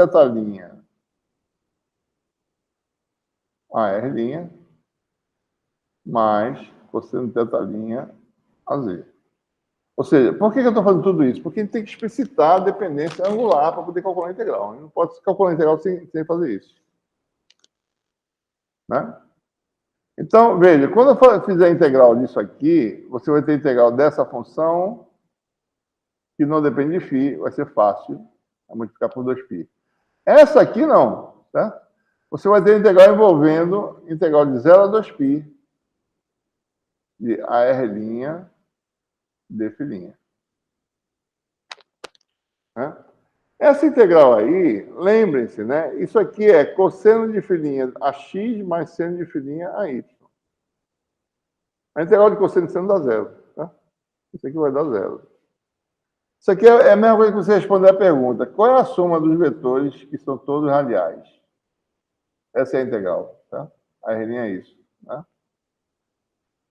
AR' mais cosseno θ' AZ. Ou seja, por que eu estou fazendo tudo isso? Porque a gente tem que explicitar a dependência angular para poder calcular a integral. A gente não pode calcular a integral sem fazer isso. Né? Então, veja, quando eu fizer a integral disso aqui, você vai ter a integral dessa função, que não depende de φ, vai ser fácil, vai multiplicar por 2π. Essa aqui não, certo? Você vai ter a integral envolvendo integral de 0 a 2π de AR' dφ'. Né? Essa integral aí, lembrem-se, né? Isso aqui é cosseno de φ' a x mais seno de φ' a y. A integral de cosseno de seno dá zero. Tá? Isso aqui vai dar zero. Isso aqui é a mesma coisa que você responder a pergunta. Qual é a soma dos vetores que são todos radiais? Essa é a integral. Tá? A R' é isso. Tá?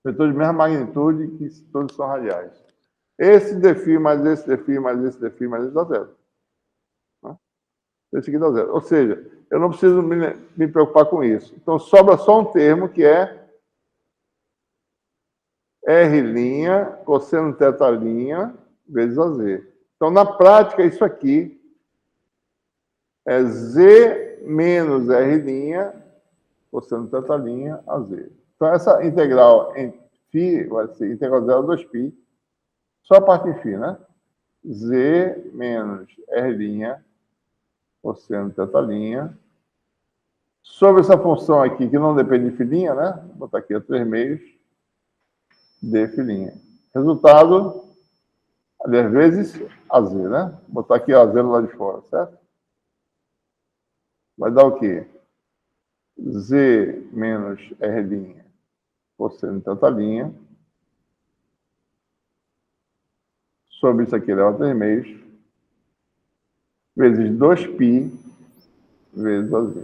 Vetores de mesma magnitude que todos são radiais. Esse dφ mais esse dφ mais esse dφ mais esse dá zero. Tá? Esse aqui dá zero. Ou seja, eu não preciso me preocupar com isso. Então, sobra só um termo que é R' cosseno θ' vezes AZ. Então, na prática, isso aqui é Z menos R' cosseno θ' AZ. Então, essa integral em φ vai ser integral de 0 a 2π, só a parte em φ, né? Z menos R' cosseno θ' sobre essa função aqui, que não depende de φ', né? Vou botar aqui a 3 meios dφ'. Resultado, aliás, vezes AZ, né? Vou botar aqui AZ lá de fora, certo? Vai dar o quê? Z menos R' cosseno θ' sobre isso aqui elevado a 3 meios vezes 2π vezes AZ.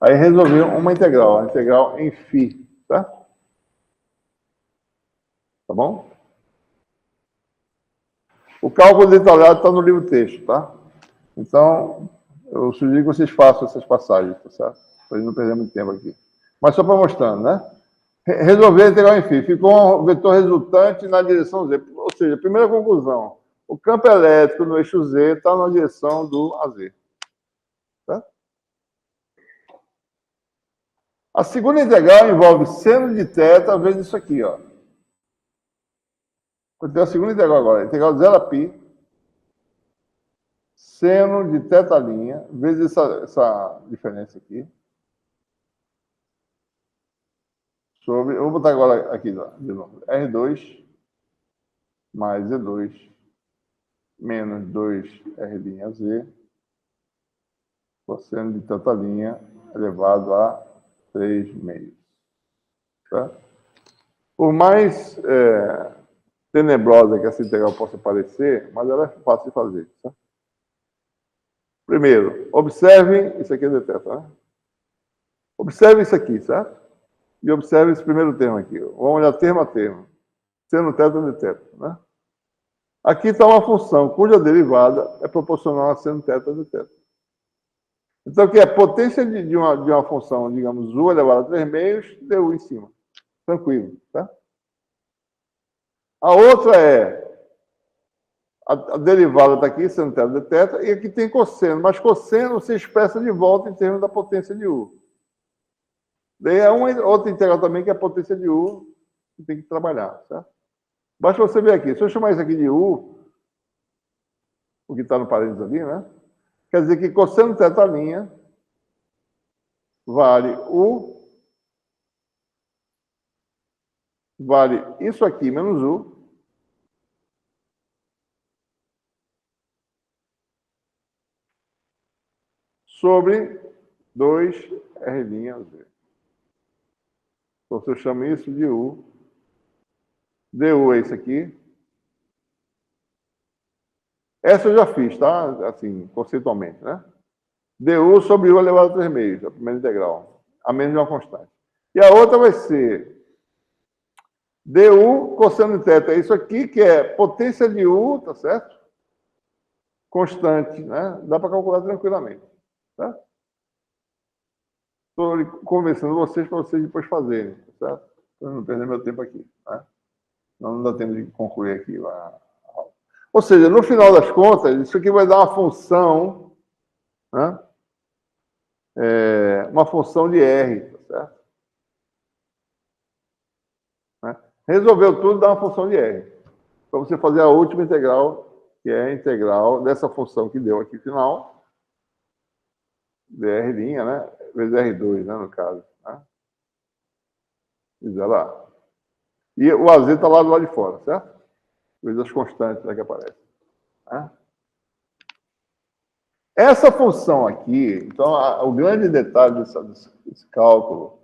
Aí resolveu uma integral, a integral em φ, tá? Tá bom? O cálculo detalhado está no livro texto, tá? Então, eu sugiro que vocês façam essas passagens, tá certo? Para não perder muito tempo aqui. Mas só para mostrando, né? Resolver a integral em φ. Ficou um vetor resultante na direção Z. Ou seja, primeira conclusão. O campo elétrico no eixo Z está na direção do AZ. Tá? A segunda integral envolve seno de θ vezes isso aqui, ó. Vou ter a segunda integral agora. Integral de 0 a π seno de θ' vezes essa diferença aqui. sobre... Eu vou botar agora aqui, de novo. R2 mais Z2 menos 2R'(Z), cosseno de tanta linha elevado a 3 meios. Tá? Por mais tenebrosa que essa integral possa parecer, mas ela é fácil de fazer. Tá? Primeiro, observem, isso aqui é deteta, né? Observe isso aqui, certo? E observe esse primeiro termo aqui. Vamos olhar termo a termo. Seno teta de teta, né? Aqui está uma função cuja derivada é proporcional a seno teta de teta. Então, o que é potência de uma função, digamos, u elevado a 3 meios, du em cima. Tranquilo, tá? A outra é a derivada está aqui, seno teta de teta, e aqui tem cosseno, mas cosseno se expressa de volta em termos da potência de u. Daí é uma outra integral também, que é a potência de u, que tem que trabalhar, certo? Basta você ver aqui. Se eu chamar isso aqui de u, o que está no parênteses ali, né? Quer dizer que cosseno teta linha vale isso aqui menos u sobre 2R'(Z). Então, se eu chamo isso de u, du é isso aqui. Essa eu já fiz, tá? Assim, conceitualmente, né? Du sobre u elevado a 3 meios, a primeira integral, a menos de uma constante. E a outra vai ser du cosseno de teta, é isso aqui, que é potência de u, tá certo? Constante, né? Dá para calcular tranquilamente, tá? Estou conversando vocês para vocês depois fazerem, tá certo? Para não perder meu tempo aqui, tá? Não dá tempo de concluir aqui a aula. Ou seja, no final das contas, isso aqui vai dar uma função, né? Uma função de R, tá certo? Né? Resolveu tudo, dá uma função de R. Para você fazer a última integral, que é a integral dessa função que deu aqui final, dr', né? Vezes R2, né, no caso. Né? Diz lá. E o AZ está lá do lado de fora, certo? Vezes as constantes que aparecem. Né? Essa função aqui, então, o grande detalhe desse cálculo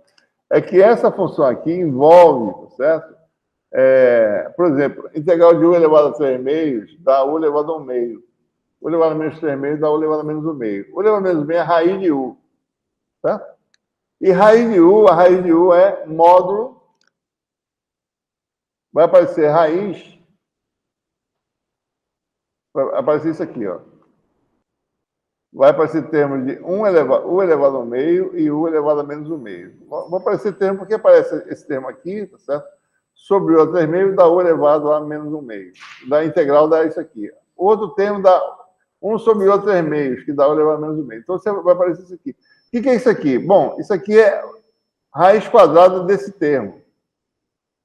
é que essa função aqui envolve, certo? Por exemplo, integral de u elevado a 3 meios dá u elevado a 1 meio. U elevado a menos 3 meios dá u elevado a menos 1 meio. U elevado a menos 1 meio é a raiz de u. Tá? E a raiz de u é módulo. Vai aparecer raiz. Vai aparecer isso aqui, ó. Vai aparecer termo de u elevado a 1 meio e u elevado a menos 1 meio. Vai aparecer termo, porque aparece esse termo aqui, tá certo? Sobre u a 3 meios dá u elevado a menos 1 meio. Da integral dá isso aqui. Outro termo dá 1 sobre u a 3 meios, que dá u elevado a menos 1 meio. Então, vai aparecer isso aqui. O que é isso aqui? Bom, isso aqui é raiz quadrada desse termo.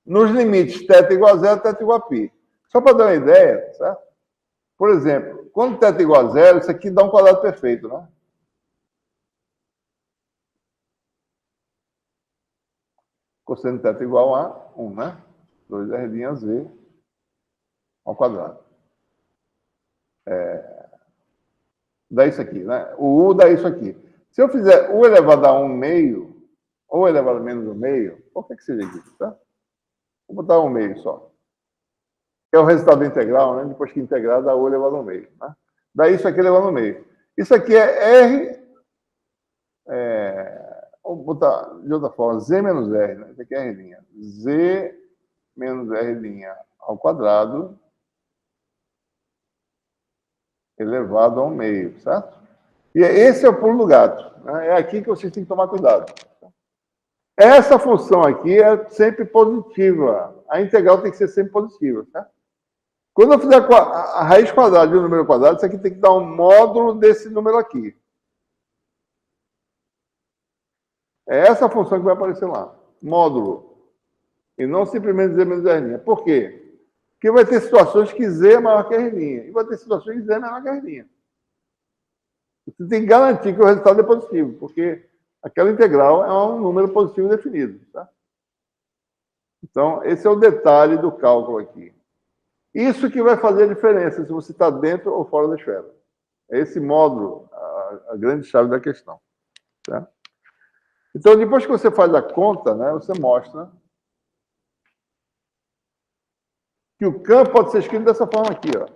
Nos limites θ igual a zero, θ igual a π. Só para dar uma ideia, certo? Por exemplo, quando θ igual a zero, isso aqui dá um quadrado perfeito, né? Cosseno de θ igual a 1, né? 2R'(Z) ao quadrado. Dá isso aqui, né? O U dá isso aqui. Se eu fizer U elevado a 1 meio, ou elevado a menos 1 meio, qualquer que seja aqui, tá? Vou botar 1 meio só. Que é o resultado da integral, né? Depois que integrar, dá U elevado a 1 meio. Né? Dá isso aqui elevado a 1 meio. Isso aqui é R... vou botar de outra forma, Z menos R, né? Isso aqui é R'. Z menos R' ao quadrado elevado a 1 meio, certo? E esse é o pulo do gato. Né? É aqui que vocês têm que tomar cuidado. Essa função aqui é sempre positiva. A integral tem que ser sempre positiva, certo? Quando eu fizer a raiz quadrada de um número quadrado, isso aqui tem que dar um módulo desse número aqui. É essa função que vai aparecer lá. Módulo. E não simplesmente Z menos R'. Por quê? Porque vai ter situações que Z é maior que R'. E vai ter situações que Z é menor que R'. Você tem que garantir que o resultado é positivo, porque aquela integral é um número positivo definido. Tá? Então, esse é o detalhe do cálculo aqui. Isso que vai fazer a diferença, se você está dentro ou fora da esfera. É esse módulo a grande chave da questão. Tá? Então, depois que você faz a conta, né, você mostra que o campo pode ser escrito dessa forma aqui. Ó.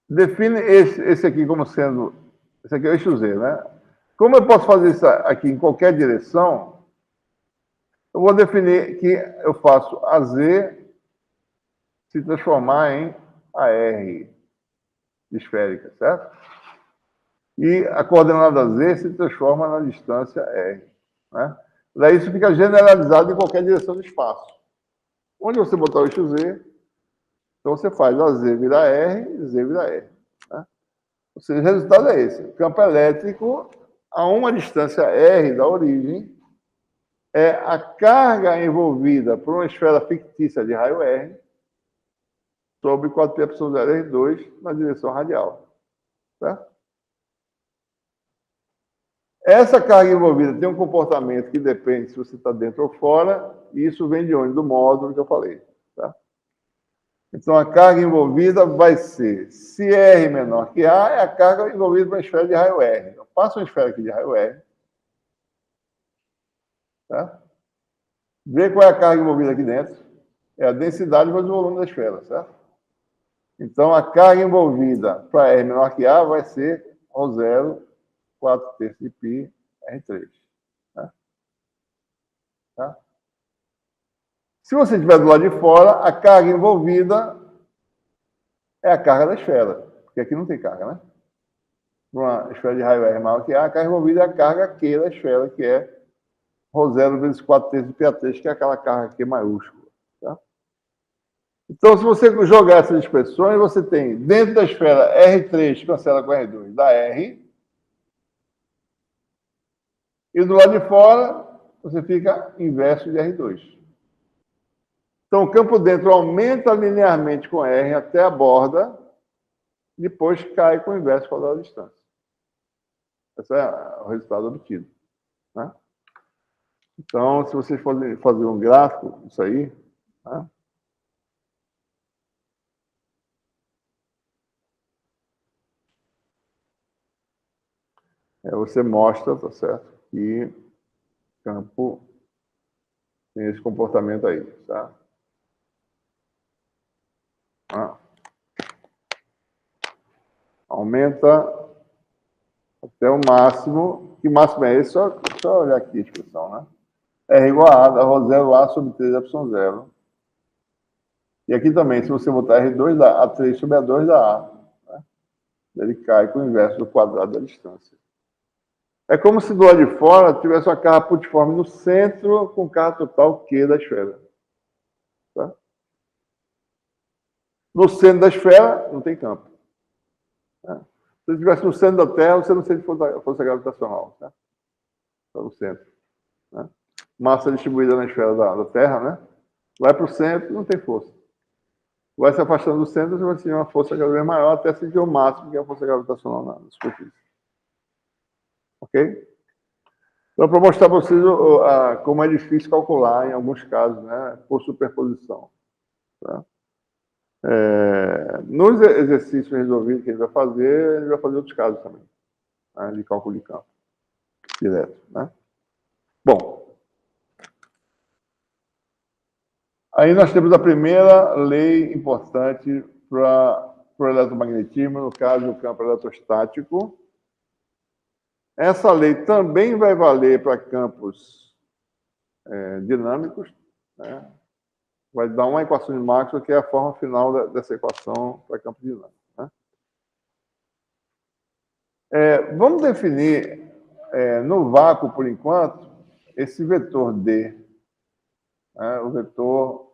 Define esse aqui como sendo... Esse aqui é o eixo Z, né? Como eu posso fazer isso aqui em qualquer direção, eu vou definir que eu faço AZ se transformar em AR esférica, certo? E a coordenada Z se transforma na distância R. Né? Daí isso fica generalizado em qualquer direção do espaço. Onde você botar o eixo Z, então você faz AZ vira R e Z vira R. Né? Ou seja, o resultado é esse. O campo elétrico, a uma distância R da origem, é a carga envolvida por uma esfera fictícia de raio R sobre 4πr2 na direção radial. Certo? Essa carga envolvida tem um comportamento que depende se você está dentro ou fora, e isso vem de onde? Do módulo que eu falei. Tá? Então, a carga envolvida vai ser, se R menor que A, é a carga envolvida por uma esfera de raio R. Então, passa uma esfera aqui de raio R. Tá? Vê qual é a carga envolvida aqui dentro. É a densidade vezes o volume da esfera, certo? Então, a carga envolvida para R menor que A vai ser ρ0, 4/3 de π, R3. Tá? Tá? Se você estiver do lado de fora, a carga envolvida é a carga da esfera, porque aqui não tem carga, né? Uma esfera de raio R maior que A, a carga envolvida é a carga Q da esfera, que é ρ0 vezes 4/3 de π3, que é aquela carga Q maiúscula. Tá? Então, se você jogar essas expressões, você tem dentro da esfera R3, cancela com R2, dá R. E do lado de fora, você fica inverso de R2. Então, o campo dentro aumenta linearmente com R até a borda, depois cai com o inverso quadrado da distância. Esse é o resultado obtido. Né? Então, se vocês forem fazer um gráfico disso aí, né? Você mostra, tá certo, que o campo tem esse comportamento aí, tá? Aumenta até o máximo. Que máximo é esse? Só olhar aqui a expressão, né? R igual a da ρ0A sobre 3ε0. E aqui também, se você botar R2, dá A3 sobre A2 dá A. Né? Ele cai com o inverso do quadrado da distância. É como se do lado de fora tivesse uma carga putiforme no centro com carga total Q da esfera. Tá? No centro da esfera, não tem campo. Tá? Se você estivesse no centro da Terra, você não sente força gravitacional. Tá? Está no centro. Né? Massa distribuída na esfera da Terra, né? Vai para o centro, não tem força. Vai se afastando do centro, você vai sentir uma força cada vez maior até sentir o máximo, que é a força gravitacional na superfície. Ok? Então, para mostrar para vocês como é difícil calcular, em alguns casos, né, por superposição. Tá? Nos exercícios resolvidos que a gente vai fazer outros casos também, né, de cálculo de campo direto. Né? Bom, aí nós temos a primeira lei importante para o eletromagnetismo, no caso, o campo eletrostático. Essa lei também vai valer para campos dinâmicos, né? Vai dar uma equação de Maxwell, que é a forma final dessa equação para campo dinâmico. Né? Vamos definir, no vácuo, por enquanto, esse vetor D. Né? O vetor...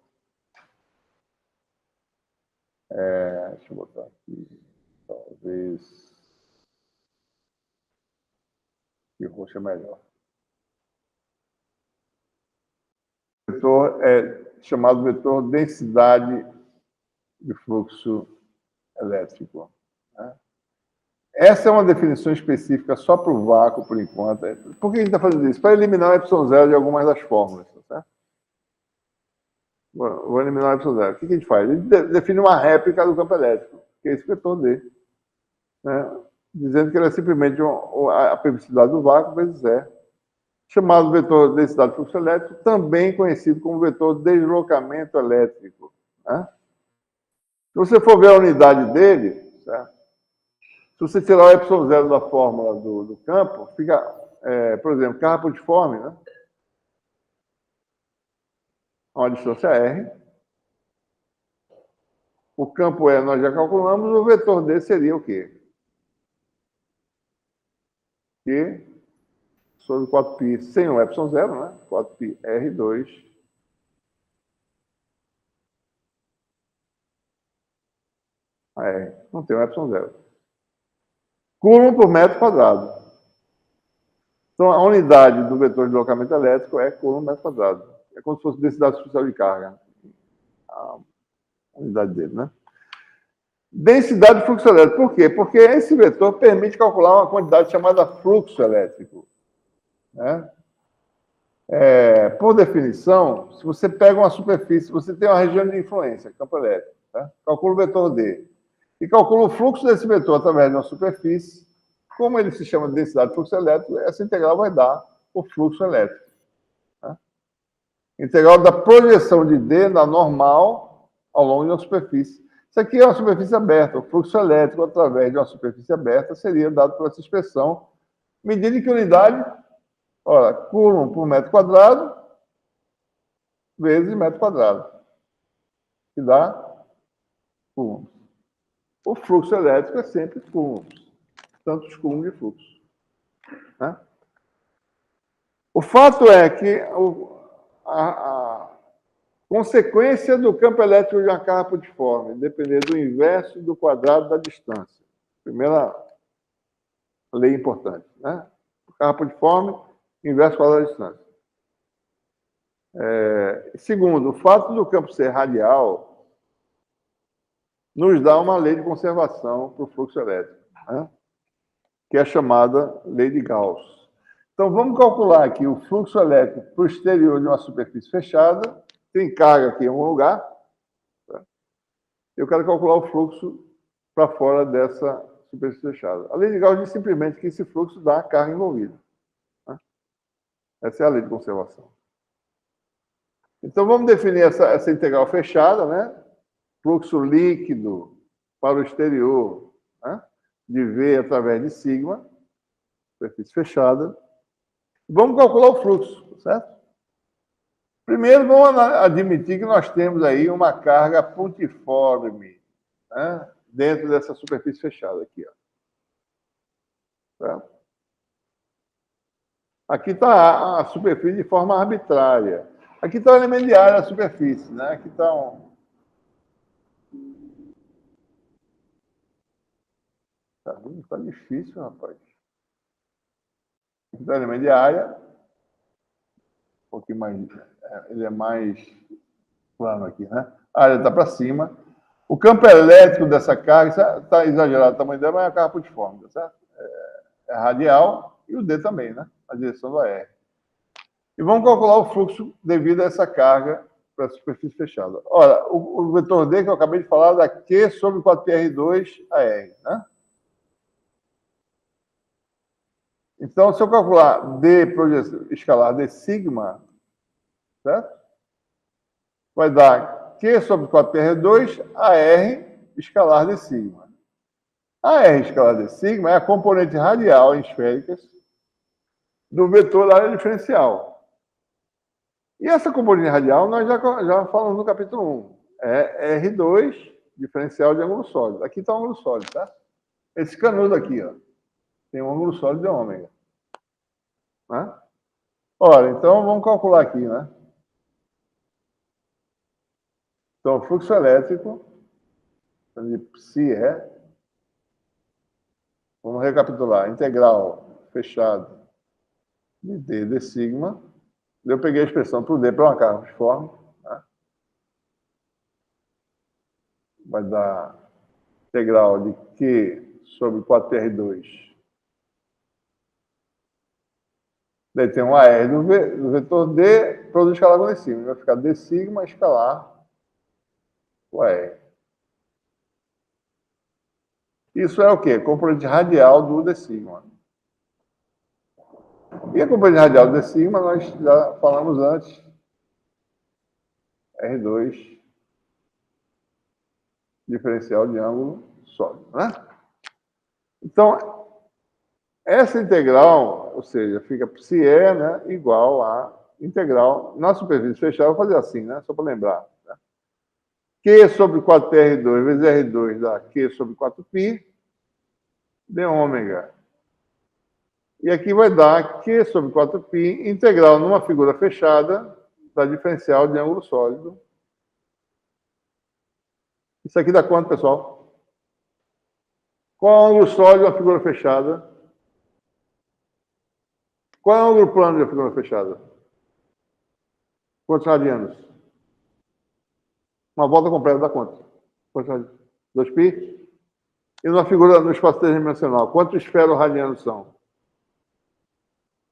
deixa eu botar aqui, talvez... que roxo é melhor. O vetor é chamado vetor densidade de fluxo elétrico. Né? Essa é uma definição específica só para o vácuo, por enquanto. Por que a gente está fazendo isso? Para eliminar o epsilon0 de algumas das fórmulas. Tá? Vou eliminar o epsilon0. O que a gente faz? A gente define uma réplica do campo elétrico, que é esse vetor D. Né? Dizendo que ele é simplesmente a permissividade do vácuo vezes E. Chamado vetor densidade de fluxo elétrico, também conhecido como vetor deslocamento elétrico. Né? Se você for ver a unidade dele, certo? Se você tirar o epsilon0 da fórmula do campo, fica, por exemplo, carro-pontiforme, né? Uma distância R. O campo E nós já calculamos, o vetor D seria o quê? Q sobre 4π sem o epsilon0, né? 4π R2 a R. Não tem o epsilon0. Coulomb por metro quadrado. Então, a unidade do vetor de deslocamento elétrico é Coulomb por metro quadrado. É como se fosse densidade superficial de carga. A unidade dele, né? Densidade de fluxo elétrico. Por quê? Porque esse vetor permite calcular uma quantidade chamada fluxo elétrico. Né? Por definição, se você pega uma superfície, você tem uma região de influência, campo elétrico, tá? Calcula o vetor D. E calcula o fluxo desse vetor através de uma superfície. Como ele se chama de densidade de fluxo elétrico, essa integral vai dar o fluxo elétrico. Tá? Integral da projeção de D na normal ao longo de uma superfície. Isso aqui é uma superfície aberta. O fluxo elétrico através de uma superfície aberta seria dado por essa expressão, medida em que unidade? Ora, Coulomb por metro quadrado vezes metro quadrado. Que dá Coulomb. O fluxo elétrico é sempre Coulomb. Tantos Coulomb de fluxo. Né? O fato é que a consequência do campo elétrico de uma carga pontiforme depender do inverso do quadrado da distância. Primeira lei importante. Né? Carga pontiforme, inverso do quadrado da distância. Segundo, o fato do campo ser radial nos dá uma lei de conservação para o fluxo elétrico, né? Que é a chamada lei de Gauss. Então, vamos calcular aqui o fluxo elétrico para o exterior de uma superfície fechada. Tem carga aqui em algum lugar. Tá? Eu quero calcular o fluxo para fora dessa superfície fechada. A lei de Gauss diz simplesmente que esse fluxo dá a carga envolvida. Né? Essa é a lei de conservação. Então, vamos definir essa integral fechada, né? Fluxo líquido para o exterior, né? De V através de sigma, superfície fechada. Vamos calcular o fluxo, certo? Primeiro, vamos admitir que nós temos aí uma carga pontiforme, né? Dentro dessa superfície fechada aqui, ó. Certo? Aqui está a superfície de forma arbitrária. Aqui está o elemento de área da superfície, né? Aqui está Tá difícil, rapaz. Aqui está o elemento de área. Um pouquinho mais. Ele é mais plano aqui, né? A área está para cima. O campo elétrico dessa carga, está exagerado o tamanho dela, mas é a carga pontiforme, tá certo? É radial e o D também, né? A direção da R. E vamos calcular o fluxo devido a essa carga para a superfície fechada. Ora, o vetor D que eu acabei de falar dá Q sobre 4πr2 a R, né? Então, se eu calcular D escalar D sigma, certo? Vai dar Q sobre 4πr2 a R escalar D sigma. A R escalar D sigma é a componente radial em esféricas do vetor da área diferencial. E essa componente radial nós já falamos no capítulo 1. É R2, diferencial de ângulo sólido. Aqui está o ângulo sólido, tá? Esse canudo aqui, ó, tem um ângulo sólido de ômega. Né? Ora, então vamos calcular aqui, né? Então, o fluxo elétrico de psi vamos recapitular, integral fechado de D sigma. Eu peguei a expressão para o D para uma carga pontiforme. Né? Vai dar integral de Q sobre 4πr2. Daí tem um AR do vetor D, produto escalar lá em cima. Vai ficar D sigma escalar o AR. Isso é o quê? Componente radial do D sigma. E a componente radial do D sigma, nós já falamos antes. R2, diferencial de ângulo sólido, né? Então, essa integral, ou seja, fica se é, né, igual a integral na superfície fechada, eu vou fazer assim, né, só para lembrar. Né? Q sobre 4πr2 vezes R2 dá Q sobre 4π de ômega. E aqui vai dar Q sobre 4π integral numa figura fechada da diferencial de ângulo sólido. Isso aqui dá quanto, pessoal? Qual é o ângulo sólido da figura fechada? Qual é o ângulo plano da figura fechada? Quantos radianos? Uma volta completa dá quanto? 2π? E numa figura no espaço tridimensional, quantos esferoradianos são?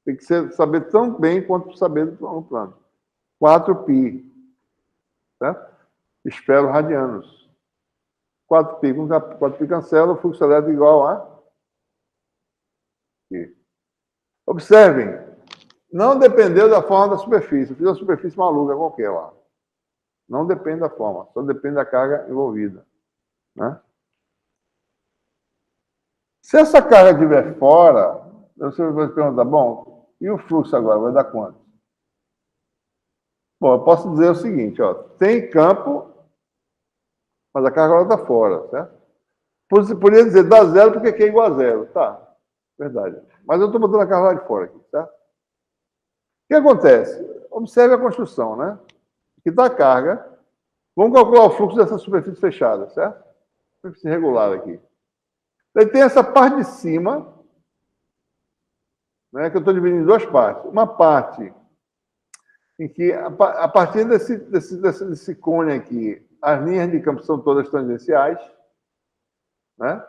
Tem que saber tão bem quanto saber do ângulo plano. 4π. Certo? Esferoradianos. 4π com 4π cancela, o fluxo elétrico igual a... Aqui. Observem, não dependeu da forma da superfície. Eu fiz uma superfície maluca qualquer lá. Não depende da forma, só depende da carga envolvida. Né? Se essa carga estiver fora, você vai perguntar, bom, e o fluxo agora vai dar quanto? Bom, eu posso dizer o seguinte, ó, tem campo, mas a carga agora está fora, certo? Poderia dizer dá zero porque Q é igual a zero. Tá, verdade. Mas eu estou botando a carga lá de fora aqui, certo? O que acontece? Observe a construção, né? Aqui está a carga. Vamos calcular o fluxo dessa superfície fechada, certo? Superfície regular aqui. Daí tem essa parte de cima, né, que eu estou dividindo em duas partes. Uma parte em que, a partir desse cone aqui, as linhas de campo são todas tangenciais. Né?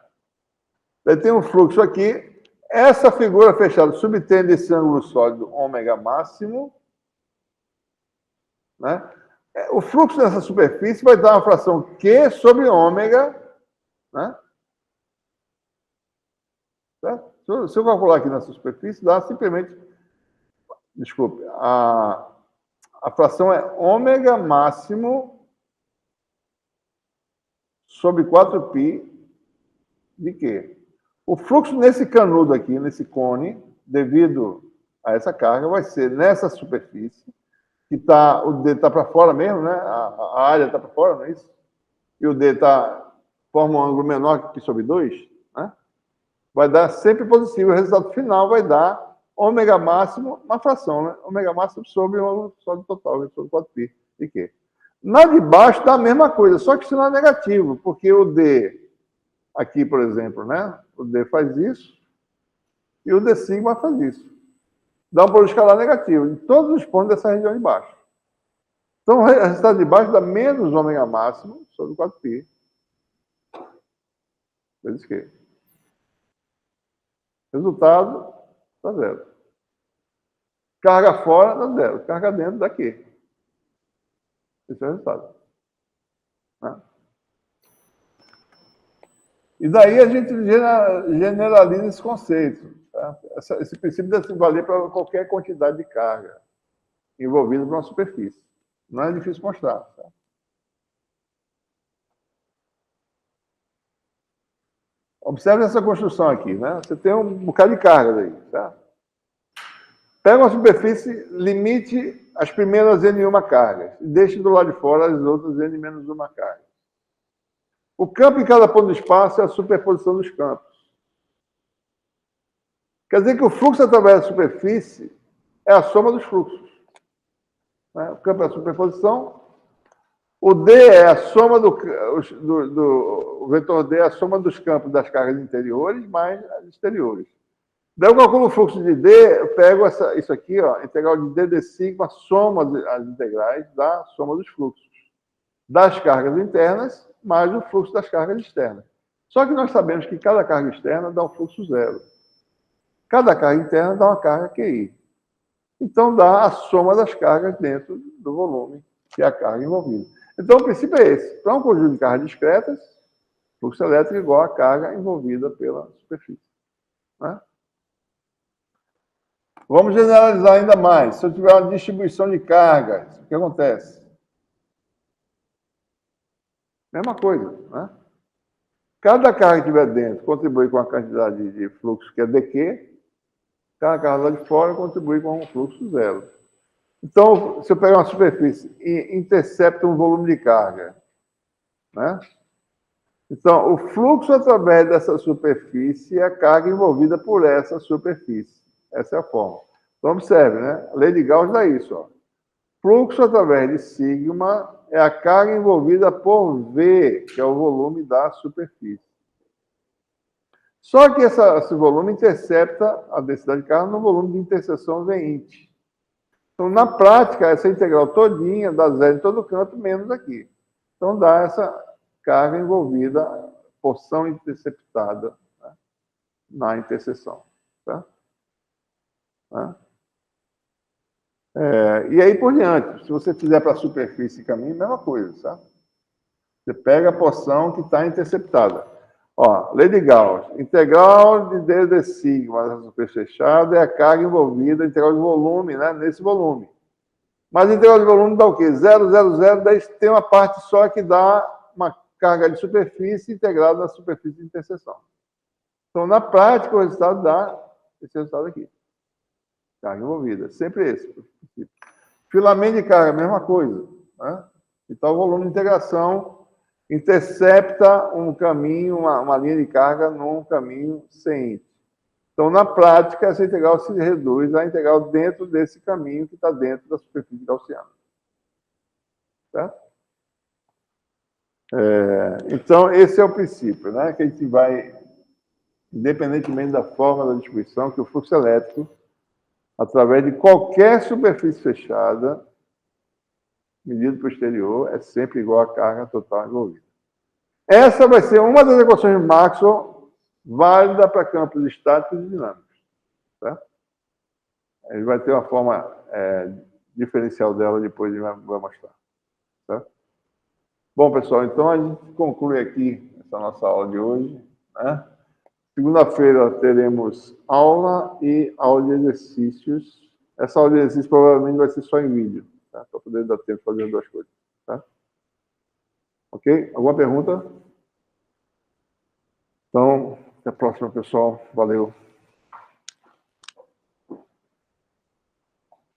Daí tem um fluxo aqui. Essa figura fechada subtende esse ângulo sólido ômega máximo. Né? O fluxo dessa superfície vai dar uma fração Q sobre ômega. Né? Certo? Se eu calcular aqui nessa superfície, dá simplesmente... Desculpe. A fração é ômega máximo sobre 4π de quê? O fluxo nesse canudo aqui, nesse cone, devido a essa carga, vai ser nessa superfície, que tá, o D está para fora mesmo, né? A área está para fora, não é isso? E o D forma um ângulo menor que π sobre 2, né? Vai dar sempre positivo. O resultado final vai dar ômega máximo, uma fração, né? Ômega máximo sobre o ângulo sólido total, sobre 4π de quê? Na de baixo dá a mesma coisa, só que sinal negativo, porque o D, aqui, por exemplo, né? O D faz isso e o D sigma faz isso. Dá um produto escalar negativo em todos os pontos dessa região de baixo. Então, o resultado de baixo dá menos ômega máximo sobre 4π. Vezes Q. Resultado, dá zero. Carga fora, dá zero. Carga dentro, dá Q. Esse é o resultado. Né? E daí a gente generaliza esse conceito. Tá? Esse princípio deve se valer para qualquer quantidade de carga envolvida numa superfície. Não é difícil mostrar. Tá? Observe essa construção aqui. Né? Você tem um bocado de carga daí. Tá? Pega uma superfície, limite as primeiras N1 cargas e deixe do lado de fora as outras N-1 cargas. O campo em cada ponto do espaço é a superposição dos campos. Quer dizer que o fluxo através da superfície é a soma dos fluxos. O campo é a superposição. O D é a soma o vetor D é a soma dos campos das cargas interiores mais as exteriores. Daí eu calculo o fluxo de D, eu pego isso aqui, ó, integral de D, D sigma, soma as integrais da soma dos fluxos das cargas internas mais o fluxo das cargas externas. Só que nós sabemos que cada carga externa dá um fluxo zero. Cada carga interna dá uma carga QI. Então, dá a soma das cargas dentro do volume, que é a carga envolvida. Então, o princípio é esse. Para um conjunto de cargas discretas, fluxo elétrico é igual à carga envolvida pela superfície. Né? Vamos generalizar ainda mais. Se eu tiver uma distribuição de cargas, o que acontece? Mesma coisa. Né? Cada carga que estiver dentro contribui com a quantidade de fluxo que é dQ, cada carga lá de fora contribui com um fluxo zero. Então, se eu pegar uma superfície e intercepta um volume de carga, né? Então, o fluxo através dessa superfície é a carga envolvida por essa superfície. Essa é a forma. Então, observe, né? A lei de Gauss dá isso. Ó. Fluxo através de sigma é a carga envolvida por V, que é o volume da superfície. Só que esse volume intercepta a densidade de carga no volume de interseção VINT. Então, na prática, essa integral todinha dá zero em todo canto, menos aqui. Então, dá essa carga envolvida, porção interceptada, né, na interseção. Tá? E aí por diante, se você fizer para a superfície e caminho, mesma coisa, tá? Você pega a porção que está interceptada. Ó, lei de Gauss, integral de d de sigma da superfície fechada é a carga envolvida, integral de volume, né, nesse volume. Mas a integral de volume dá o quê? 0, 0, 0, daí tem uma parte só que dá uma carga de superfície integrada na superfície de interseção. Então, na prática, o resultado dá esse resultado aqui. Carga envolvida. Sempre esse. Filamento de carga, mesma coisa. Né? Então, o volume de integração intercepta um caminho, uma linha de carga num caminho seguinte. Então, na prática, essa integral se reduz à integral dentro desse caminho que está dentro da superfície gaussiana. Tá? Então, esse é o princípio, né? Que a gente vai, independentemente da forma da distribuição, que o fluxo elétrico, através de qualquer superfície fechada, medido para o exterior, é sempre igual à carga total envolvida. Essa vai ser uma das equações de Maxwell válida para campos estáticos e dinâmicos. Tá? Ele vai ter uma forma diferencial dela, depois ele vai mostrar. Tá? Bom, pessoal, então a gente conclui aqui essa nossa aula de hoje. Né? Segunda-feira teremos aula e aula de exercícios. Essa aula de exercícios provavelmente vai ser só em vídeo, tá? Para poder dar tempo de fazer as duas coisas. Tá? Ok? Alguma pergunta? Então, até a próxima, pessoal. Valeu.